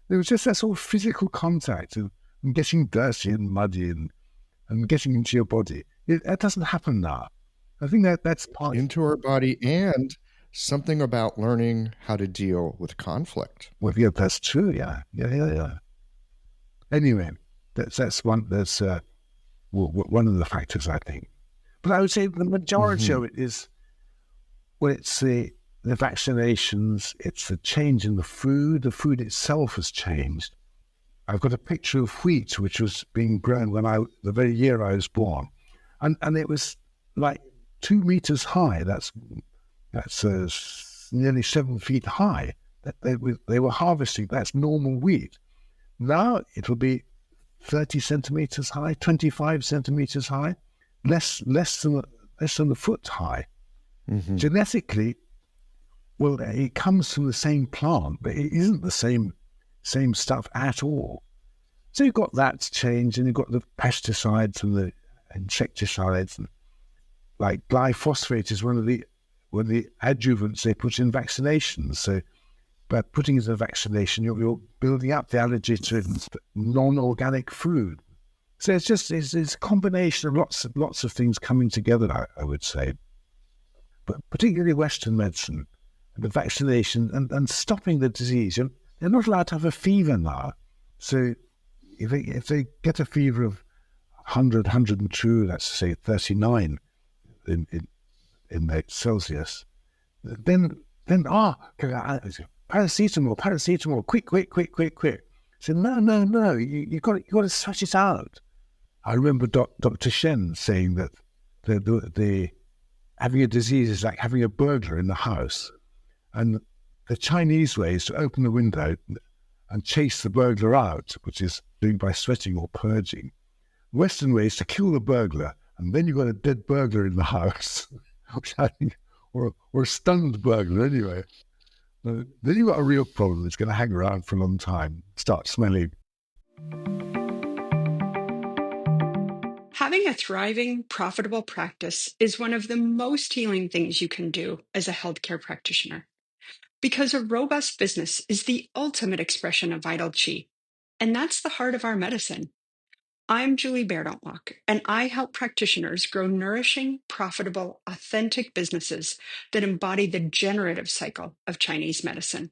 There was just that sort of physical contact and getting dirty and muddy and getting into your body. That doesn't happen now. I think that's part into our body, and something about learning how to deal with conflict. Well, yeah, that's true. Yeah. Anyway, that's one. That's one of the factors, I think. But I would say the majority of it is, well, it's the vaccinations. It's the change in the food. The food itself has changed. I've got a picture of wheat which was being grown the very year I was born, and it was like 2 meters high. That's nearly 7 feet high. They were harvesting. That's normal wheat. Now it will be 30 centimeters high, 25 centimeters high, less than a foot high. Mm-hmm. Genetically, well, it comes from the same plant, but it isn't the same stuff at all. So you've got that change, and you've got the pesticides and the insecticides, and like glyphosate is one of the adjuvants they put in vaccinations. So by putting it in a vaccination, you're building up the allergy to non-organic food. So it's a combination of lots of things coming together, I would say. But particularly Western medicine, the vaccination and stopping the disease. They're not allowed to have a fever now. So if they get a fever of 100, 102, let's say 39 in Celsius, then paracetamol, quick. So no, you got to sweat it out. I remember Dr. Shen saying that the having a disease is like having a burglar in the house, and the Chinese way is to open the window and chase the burglar out, which is doing by sweating or purging. Western way is to kill the burglar, and then you've got a dead burglar in the house, which I think, or a stunned burglar anyway. Then you've got a real problem that's going to hang around for a long time, start smelling. Having a thriving, profitable practice is one of the most healing things you can do as a healthcare practitioner. Because a robust business is the ultimate expression of vital qi, and that's the heart of our medicine. I'm Julie Bairdontlock, and I help practitioners grow nourishing, profitable, authentic businesses that embody the generative cycle of Chinese medicine.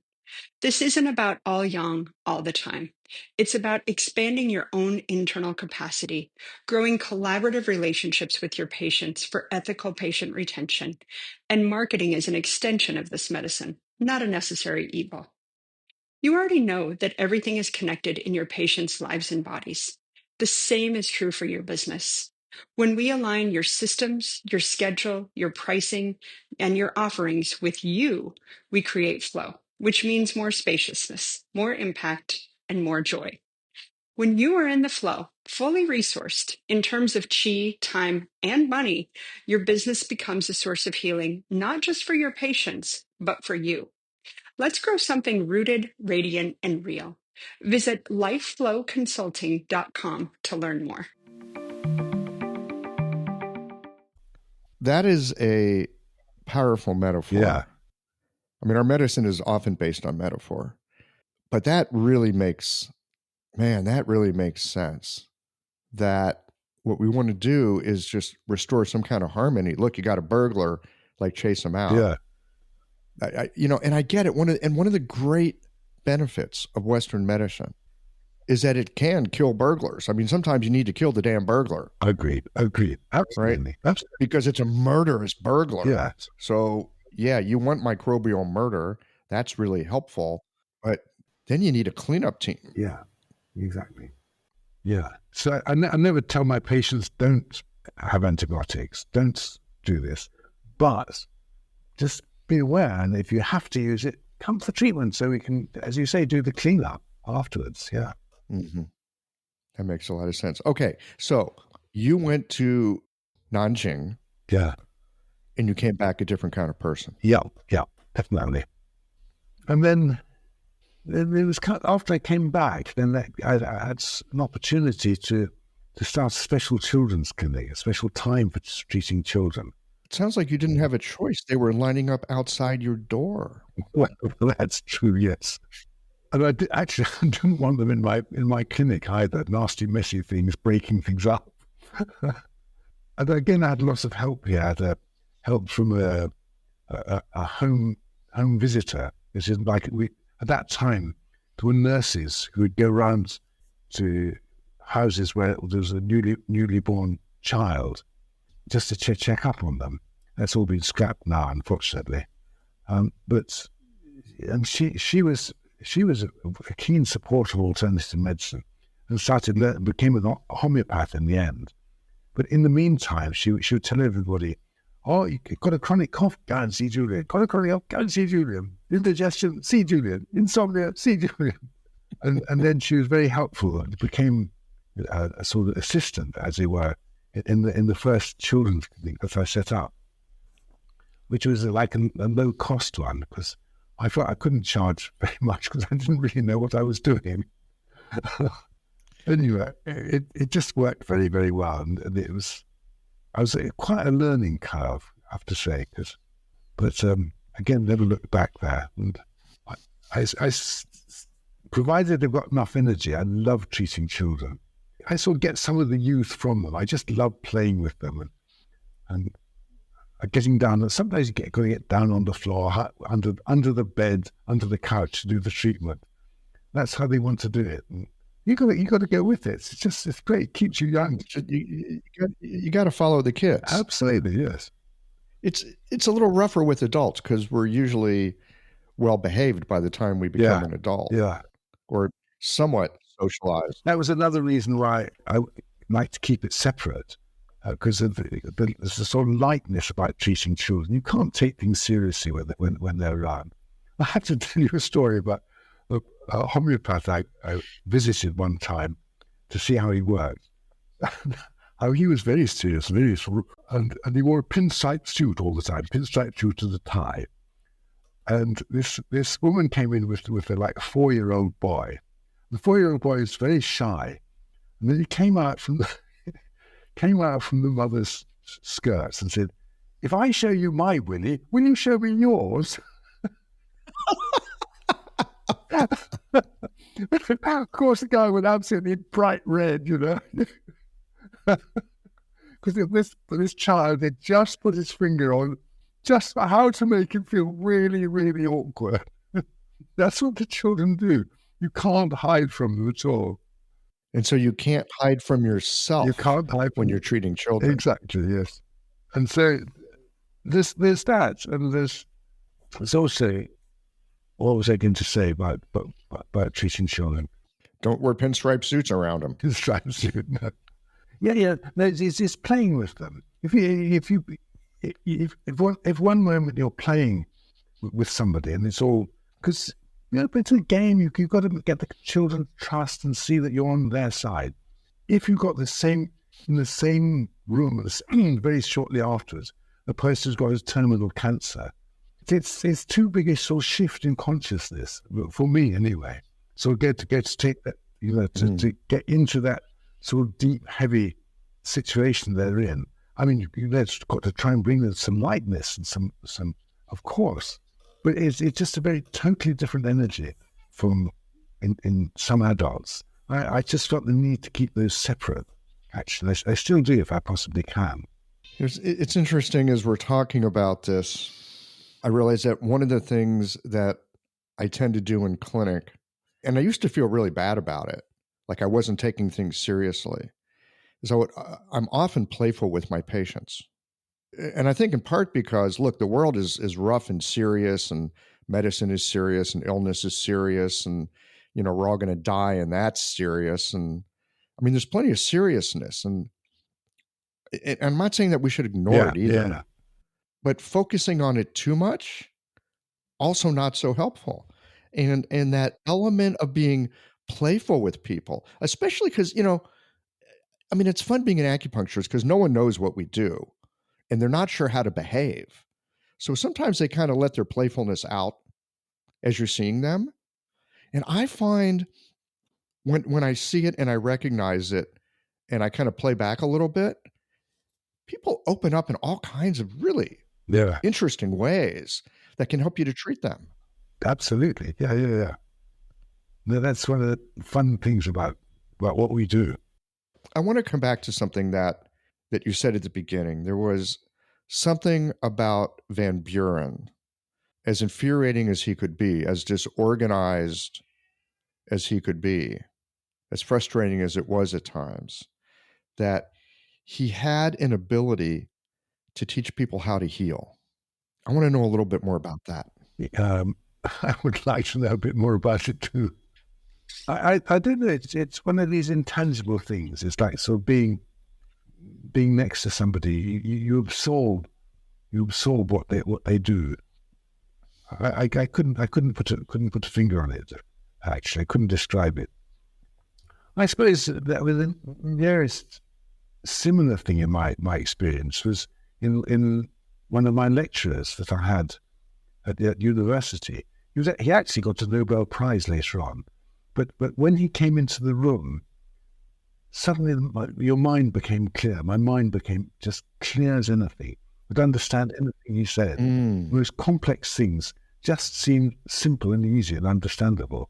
This isn't about all yang all the time. It's about expanding your own internal capacity, growing collaborative relationships with your patients for ethical patient retention, and marketing as an extension of this medicine, not a necessary evil. You already know that everything is connected in your patients' lives and bodies. The same is true for your business. When we align your systems, your schedule, your pricing, and your offerings with you, we create flow, which means more spaciousness, more impact, and more joy. When you are in the flow, fully resourced in terms of chi, time, and money, your business becomes a source of healing, not just for your patients, but for you. Let's grow something rooted, radiant, and real. Visit lifeflowconsulting.com to learn more. That is a powerful metaphor. Yeah. I mean, our medicine is often based on metaphor, but that really makes sense. That what we want to do is just restore some kind of harmony. Look, you got a burglar, like chase him out. Yeah. And I get it. One of the great benefits of Western medicine is that it can kill burglars. I mean, sometimes you need to kill the damn burglar. Agreed. Absolutely. Right? Absolutely. Because it's a murderous burglar. Yeah. So, yeah, you want microbial murder. That's really helpful. But then you need a cleanup team. Yeah, exactly. Yeah. So I never tell my patients, don't have antibiotics, don't do this. But just be aware, and if you have to use it, come for treatment so we can, as you say, do the cleanup afterwards. Yeah. Mm-hmm. That makes a lot of sense. Okay, so you went to Nanjing. Yeah. And you came back a different kind of person. Yeah, definitely. And then it was after I came back, then I had an opportunity to to start a special children's clinic, a special time for treating children. It sounds like you didn't have a choice. They were lining up outside your door. Well, that's true, yes. And I didn't want them in my clinic either. Nasty, messy things, breaking things up. And again, I had lots of help here. I had help from a home visitor. This is like at that time there were nurses who would go around to houses where there was a newly born child just to check up on them. That's all been scrapped now, unfortunately. But she was a keen supporter of alternative medicine and became a homeopath in the end. But in the meantime, she would tell everybody, "Oh, you've got a chronic cough? Go and see Julian. Got a chronic cough? Go and see Julian. Indigestion? See Julian. Insomnia? See Julian." And then she was very helpful and became a sort of assistant, as it were, in the first children's clinic that I set up, which was like a low cost one, because I thought I couldn't charge very much because I didn't really know what I was doing. Anyway, it just worked very, very well, and I was quite a learning curve, I have to say. But again, never looked back there. And provided they've got enough energy, I love treating children. I sort of get some of the youth from them. I just love playing with them and getting down. Sometimes you got to get down on the floor, under the bed, under the couch to do the treatment. That's how they want to do it. And you got to go with it. It's great. It keeps you young. You got to follow the kids. Absolutely, yes. It's a little rougher with adults because we're usually well behaved by the time we become an adult. Yeah, or somewhat socialized. That was another reason why I like to keep it separate, because there's a sort of lightness about treating children. You can't take things seriously when they're around. I have to tell you a story about a homeopath I visited one time to see how he worked. How he was very serious, and he wore a pinstripe suit all the time, pinstripe suit to the tie. And this woman came in with a 4-year-old boy. The 4-year-old boy is very shy, and then he came out from the mother's skirts and said, "If I show you my Willie, will you show me yours?" Of course, the guy went absolutely bright red, because this child had just put his finger on just how to make him feel really, really awkward. That's what the children do. You can't hide from them at all. And so you can't hide from yourself. You can't hide when you're treating children. Exactly, yes. And so there's that, and there's also, what was I going to say about treating children? Don't wear pinstripe suits around them. Pinstripe suit, no. Yeah. No, it's playing with them. If one moment you're playing with somebody, and it's all because it's a game. You've got to get the children to trust and see that you're on their side. If you've got in the same room very shortly afterwards, a person who's got a terminal cancer, it's too big a sort of shift in consciousness for me anyway. So to take that, to get into that sort of deep, heavy situation they're in. I mean, you've got to try and bring them some lightness and some, of course, but it's just a very totally different energy from in some adults. I just felt the need to keep those separate. Actually, I still do if I possibly can. It's interesting as we're talking about this. I realize that one of the things that I tend to do in clinic, and I used to feel really bad about it, like I wasn't taking things seriously, is I'm often playful with my patients. And I think in part because, look, the world is rough and serious, and medicine is serious, and illness is serious, and, we're all going to die, and that's serious. And I mean, there's plenty of seriousness. And I'm not saying that we should ignore it either. Yeah. But focusing on it too much, also not so helpful. And that element of being playful with people, especially because, it's fun being an acupuncturist because no one knows what we do and they're not sure how to behave. So sometimes they kind of let their playfulness out as you're seeing them. And I find when I see it and I recognize it, and I kind of play back a little bit, people open up in all kinds of really Yeah, interesting ways that can help you to treat them. absolutely. Yeah. No, that's one of the fun things about what we do. I want to come back to something that you said at the beginning. There was something about Van Buren, as infuriating as he could be, as disorganized as he could be, as frustrating as it was at times, that he had an ability to teach people how to heal. I want to know a little bit more about that. I would like to know a bit more about it too. I don't know. It's one of these intangible things. It's like sort of being next to somebody. You absorb what they do. I couldn't put a finger on it. Actually, I couldn't describe it. I suppose that the nearest similar thing in my experience was in one of my lecturers that I had at university. He actually got a Nobel Prize later on, but when he came into the room, suddenly your mind became clear. My mind became just clear as anything. I could understand anything he said. The most complex things just seemed simple and easy and understandable.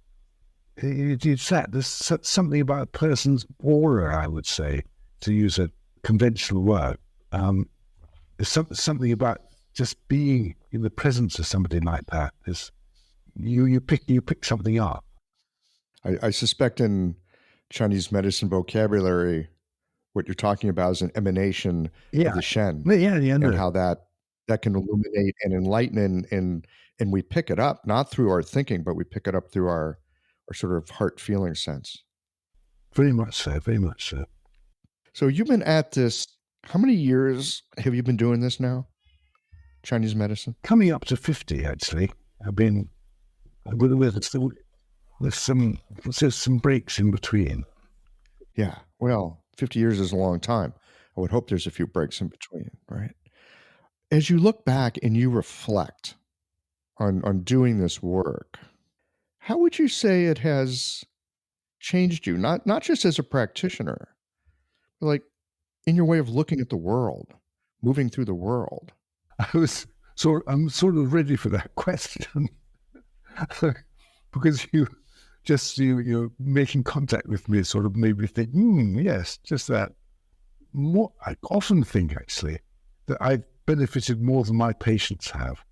It's that. There's something about a person's aura, I would say, to use a conventional word. There's something about just being in the presence of somebody like that. You pick something up. I suspect in Chinese medicine vocabulary, what you're talking about is an emanation of the Shen. Yeah, and how that can illuminate and enlighten, and we pick it up not through our thinking, but we pick it up through our sort of heart feeling sense. Very much so. So you've been at this. How many years have you been doing this now? Chinese medicine? Coming up to 50, actually. I've been with some breaks in between. Yeah, well, 50 years is a long time. I would hope there's a few breaks in between, right? As you look back and you reflect on doing this work, how would you say it has changed you? Not just as a practitioner, but like in your way of looking at the world, moving through the world. I'm sort of ready for that question because you're making contact with me sort of made me think, yes, just that. I often think actually that I've benefited more than my patients have,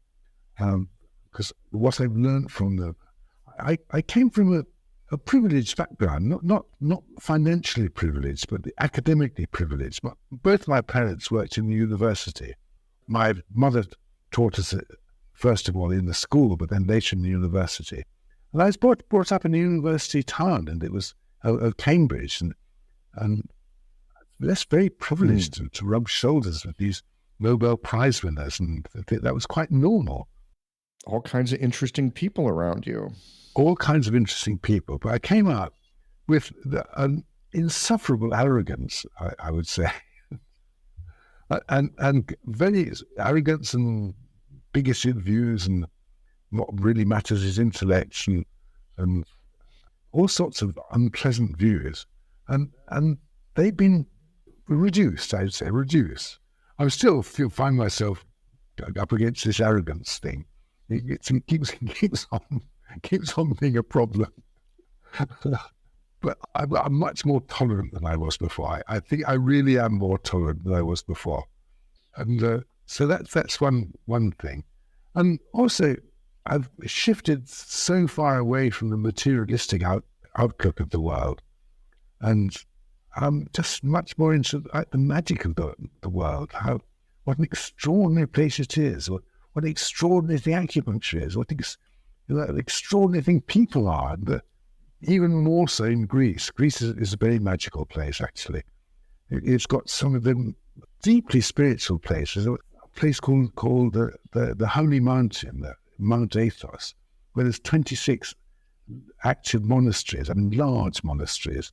because what I've learned from them, I came from a privileged background, not financially privileged, but academically privileged. Both my parents worked in the university. My mother taught us, first of all, in the school, but then later in the university. And I was brought up in a university town, and it was Cambridge, and that's very privileged to rub shoulders with these Nobel Prize winners, and that was quite normal. All kinds of interesting people around you. All kinds of interesting people. But I came up with an insufferable arrogance, I would say, and very arrogance and bigoted views, and what really matters is intellect, and all sorts of unpleasant views. And they've been reduced, I'd say, reduced. I still find myself up against this arrogance thing. It keeps on being a problem. But I'm much more tolerant than I was before. I think I really am more tolerant than I was before. And so that's one thing. And also, I've shifted so far away from the materialistic outlook of the world, and I'm just much more into the magic of the world. What an extraordinary place it is. What an extraordinary thing acupuncture is. What an extraordinary thing people are. And even more so in Greece. Greece is a very magical place, actually. It's got some of them deeply spiritual places. A place called the Holy Mountain, Mount Athos, where there's 26 active monasteries, large monasteries.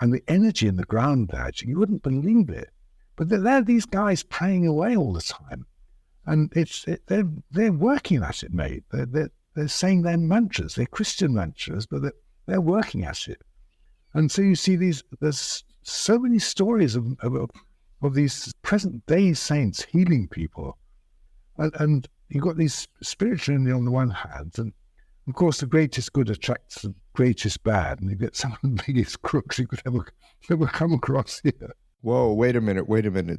And the energy in the ground there, you wouldn't believe it. But there are these guys praying away all the time. And they're working at it, mate. They're saying their mantras. They're Christian mantras, but they're working at it. And so you see there's so many stories of these present day saints healing people. And you've got these spiritually on the one hand, and of course the greatest good attracts the greatest bad, and you get some of the biggest crooks you could ever come across here. Whoa, wait a minute.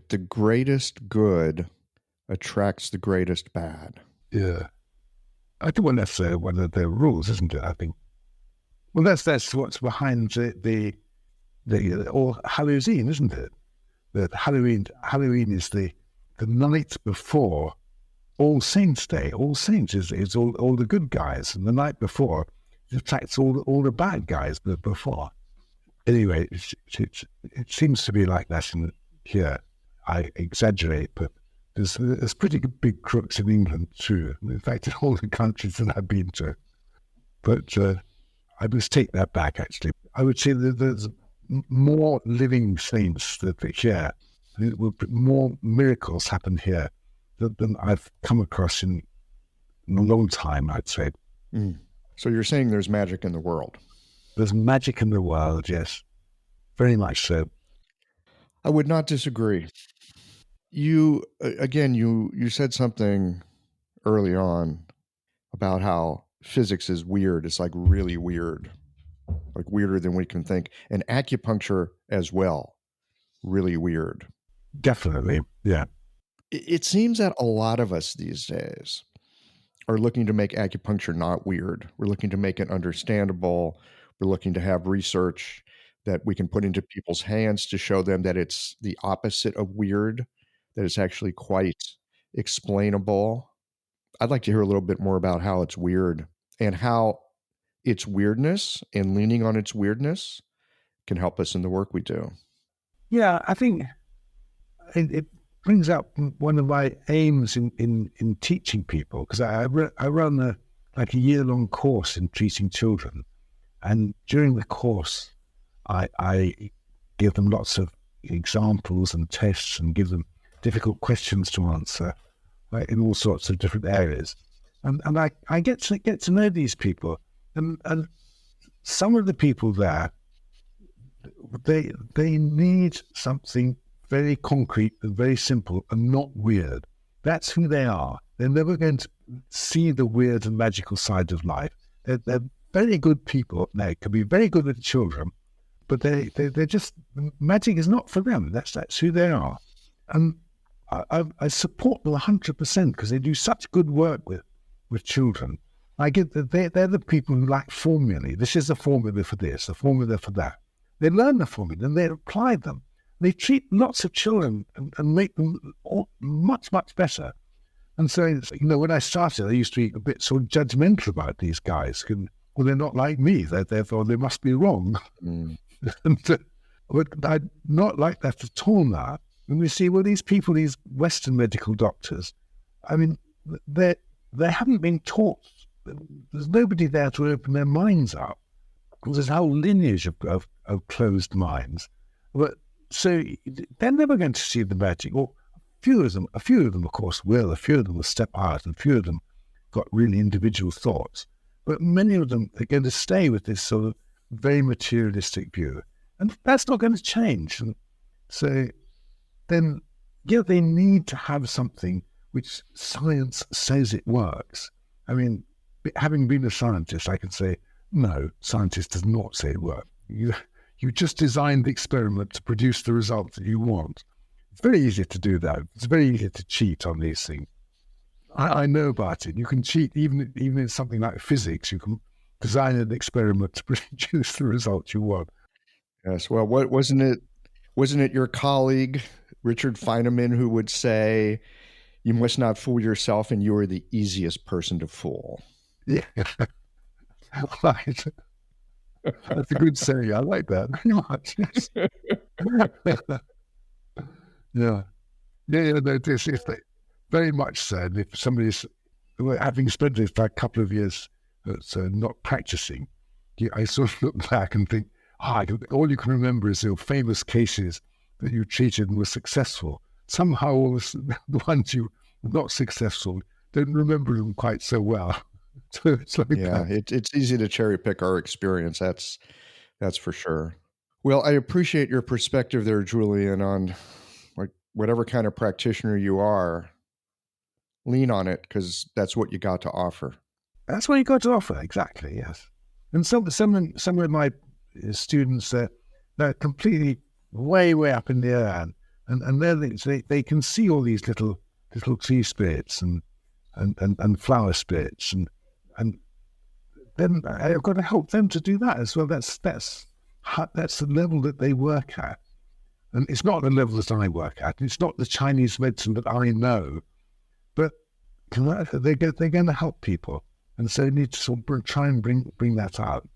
The greatest good attracts the greatest bad. Yeah. I don't want that's one of their rules, isn't it? I think. Well, that's what's behind the or Halloween, isn't it? That Halloween is the night before All Saints Day. All Saints is all the good guys, and the night before it attracts all the bad guys before. Anyway, it seems to be like that here. I exaggerate, but there's pretty big crooks in England too. In fact, in all the countries that I've been to. But I must take that back, actually. I would say that there's more living saints that here. More miracles happen here than I've come across in a long time, I'd say. Mm. So you're saying there's magic in the world? There's magic in the world, yes. Very much so. I would not disagree. You said something early on about how physics is weird. It's like really weird, like weirder than we can think. And acupuncture as well, really weird. Definitely, yeah. It seems that a lot of us these days are looking to make acupuncture not weird. We're looking to make it understandable. We're looking to have research that we can put into people's hands to show them that it's the opposite of weird, that it's actually quite explainable. I'd like to hear a little bit more about how it's weird and how its weirdness and leaning on its weirdness can help us in the work we do. Yeah, I think it brings up one of my aims in teaching people, because I run a year-long course in treating children, and during the course I give them lots of examples and tests and give them difficult questions to answer, right, in all sorts of different areas, and I get to know these people, and some of the people there, they need something very concrete and very simple and not weird. That's who they are. They're never going to see the weird and magical side of life. They're very good people. They can be very good with children, but they're just, magic is not for them. That's who they are. And I support them 100% because they do such good work with children. I get that they're the people who like formulae. This is the formula for this, the formula for that. They learn the formula and they apply them. They treat lots of children and make them all much, much better. And so, when I started, I used to be a bit sort of judgmental about these guys. Well, they're not like me, therefore they must be wrong. Mm. But I'm not like that at all now. When we see, well, these people, these Western medical doctors, I mean, they haven't been taught. There's nobody there to open their minds up. There's a whole lineage of closed minds. But so they're never going to see the magic. Or a few of them, of course, will. A few of them will step out, and a few of them got really individual thoughts. But many of them are going to stay with this sort of very materialistic view, and that's not going to change. And so then, they need to have something which science says it works. I mean, having been a scientist, I can say, no, scientist does not say it works. You just designed the experiment to produce the result that you want. It's very easy to do that. It's very easy to cheat on these things. I know about it. You can cheat even in something like physics. You can design an experiment to produce the result you want. Yes. Well, wasn't it your colleague Richard Feynman who would say, "You must not fool yourself, and you are the easiest person to fool"? Yeah, right. That's a good saying. I like that very much. Yeah. No, this is very much so. And if somebody's having spent this for a couple of years, so not practicing, I sort of look back and think, all you can remember is your famous cases that you treated and were successful. Somehow, all the ones you were not successful, don't remember them quite so well. So it's like it's easy to cherry pick our experience. That's for sure. Well, I appreciate your perspective there, Julian, on like whatever kind of practitioner you are, lean on it because that's what you got to offer. That's what you got to offer, exactly, yes. And some of my students, they're completely way up in the air, and they can see all these little tree spirits and flower spirits, and then I've got to help them to do that as well. That's the level that they work at, and it's not the level that I work at. It's not the Chinese medicine that I know, but they're going to help people, and so you need to sort of try and bring that out.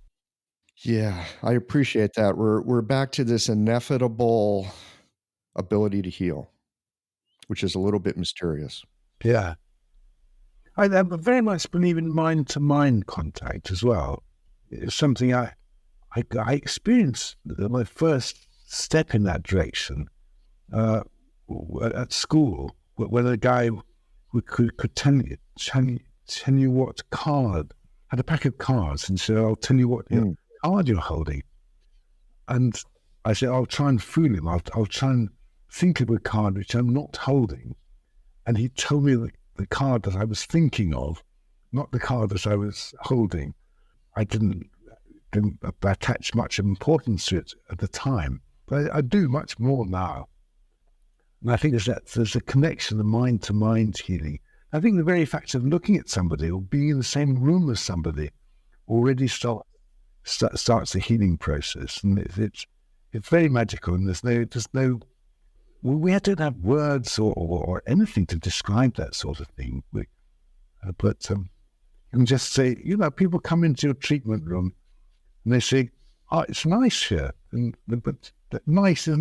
Yeah, I appreciate that. We're back to this ineffable ability to heal, which is a little bit mysterious. Yeah. I very much believe in mind-to-mind contact as well. It's something I experienced my first step in that direction at school, when a guy could tell you what card, had a pack of cards, and said, "I'll tell you what card you're holding." And I said, "I'll try and fool him. I'll try and think of a card which I'm not holding." And he told me the card that I was thinking of, not the card that I was holding. I didn't attach much importance to it at the time, but I do much more now. And I think there's a connection of mind-to-mind healing. I think the very fact of looking at somebody or being in the same room as somebody already starts the healing process, and it's very magical. And there's no we don't have words or anything to describe that sort of thing. But you can just say, people come into your treatment room and they say, "Oh, it's nice here," but nice is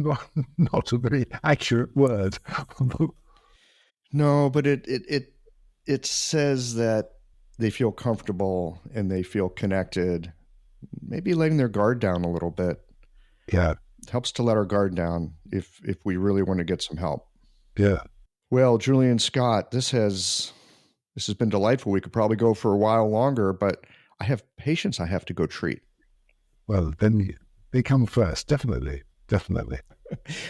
not a very accurate word. No, but it says that they feel comfortable and they feel connected, maybe letting their guard down a little bit. Yeah. It helps to let our guard down if we really want to get some help. Yeah. Well, Julian Scott, this has been delightful. We could probably go for a while longer, but I have patients I have to go treat. Well, then they come first. Definitely.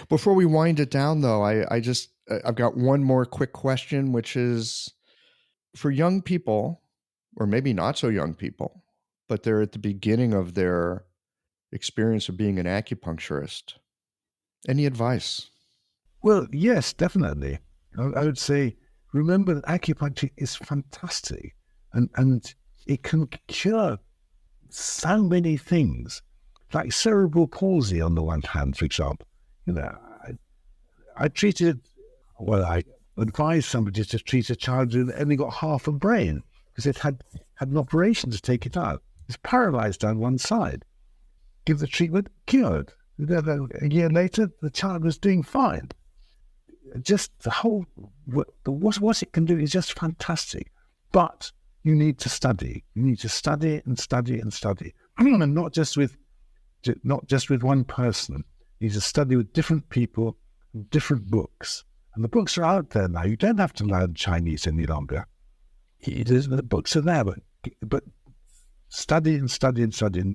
Before we wind it down, though, I've got one more quick question, which is for young people, or maybe not so young people, but they're at the beginning of their experience of being an acupuncturist. Any advice? Well, yes, definitely. I would say, remember that acupuncture is fantastic, and it can cure so many things, like cerebral palsy on the one hand, for example. I advised somebody to treat a child who only got half a brain because it had an operation to take it out. It's paralyzed down one side. Give the treatment, cured. A year later, the child was doing fine. Just the whole, what it can do is just fantastic. But you need to study. You need to study and study and study. And not just with one person. You need to study with different people, different books. And the books are out there now. You don't have to learn Chinese any longer. The books are there, but study and study and study,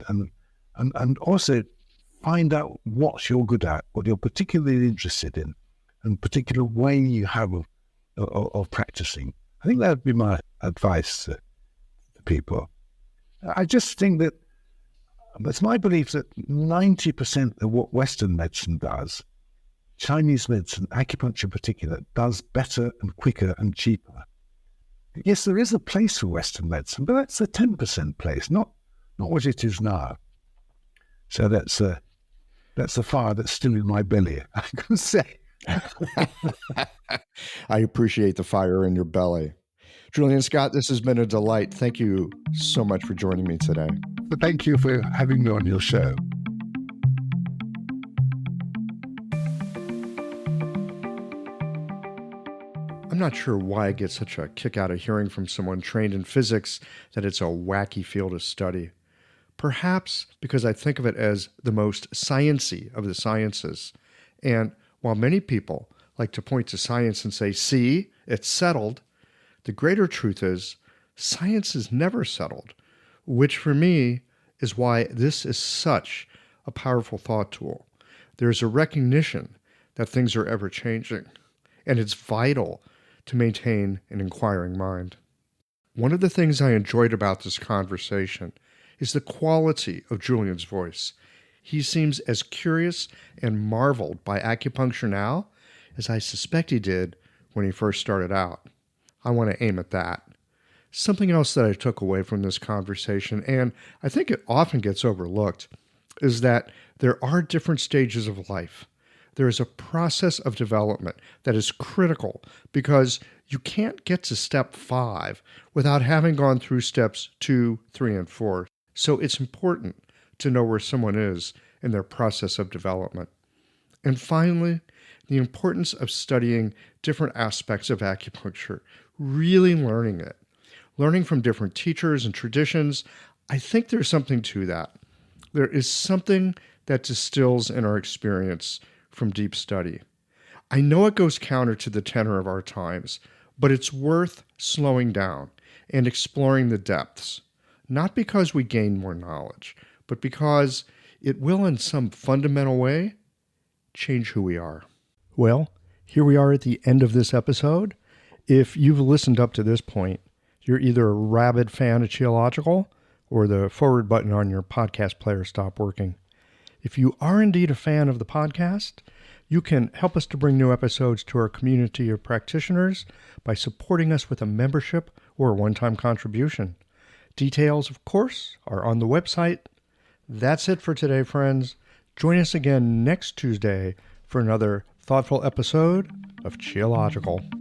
and also find out what you're good at, what you're particularly interested in, and particular way you have of practicing. I think that would be my advice to people. I just think that it's my belief that 90% of what Western medicine does, Chinese medicine, acupuncture in particular, does better and quicker and cheaper. Yes, there is a place for Western medicine, but that's a 10% place, not what it is now. So that's a fire that's still in my belly, I can say. I appreciate the fire in your belly. Julian Scott, this has been a delight. Thank you so much for joining me today. Thank you for having me on your show. I'm not sure why I get such a kick out of hearing from someone trained in physics that it's a wacky field of study. Perhaps because I think of it as the most science-y of the sciences. And while many people like to point to science and say, "See, it's settled," the greater truth is science is never settled, which for me is why this is such a powerful thought tool. There's a recognition that things are ever changing, and it's vital to maintain an inquiring mind. One of the things I enjoyed about this conversation is the quality of Julian's voice. He seems as curious and marveled by acupuncture now as I suspect he did when he first started out. I want to aim at that. Something else that I took away from this conversation, and I think it often gets overlooked, is that there are different stages of life. There is a process of development that is critical because you can't get to step 5 without having gone through steps 2, 3, and 4. So it's important to know where someone is in their process of development. And finally, the importance of studying different aspects of acupuncture, really learning it. Learning from different teachers and traditions, I think there's something to that. There is something that distills in our experience from deep study. I know it goes counter to the tenor of our times, but it's worth slowing down and exploring the depths, not because we gain more knowledge, but because it will in some fundamental way change who we are. Well, here we are at the end of this episode. If you've listened up to this point, you're either a rabid fan of Qiological or the forward button on your podcast player stopped working. If you are indeed a fan of the podcast, you can help us to bring new episodes to our community of practitioners by supporting us with a membership or a one-time contribution. Details, of course, are on the website. That's it for today, friends. Join us again next Tuesday for another thoughtful episode of Qiological.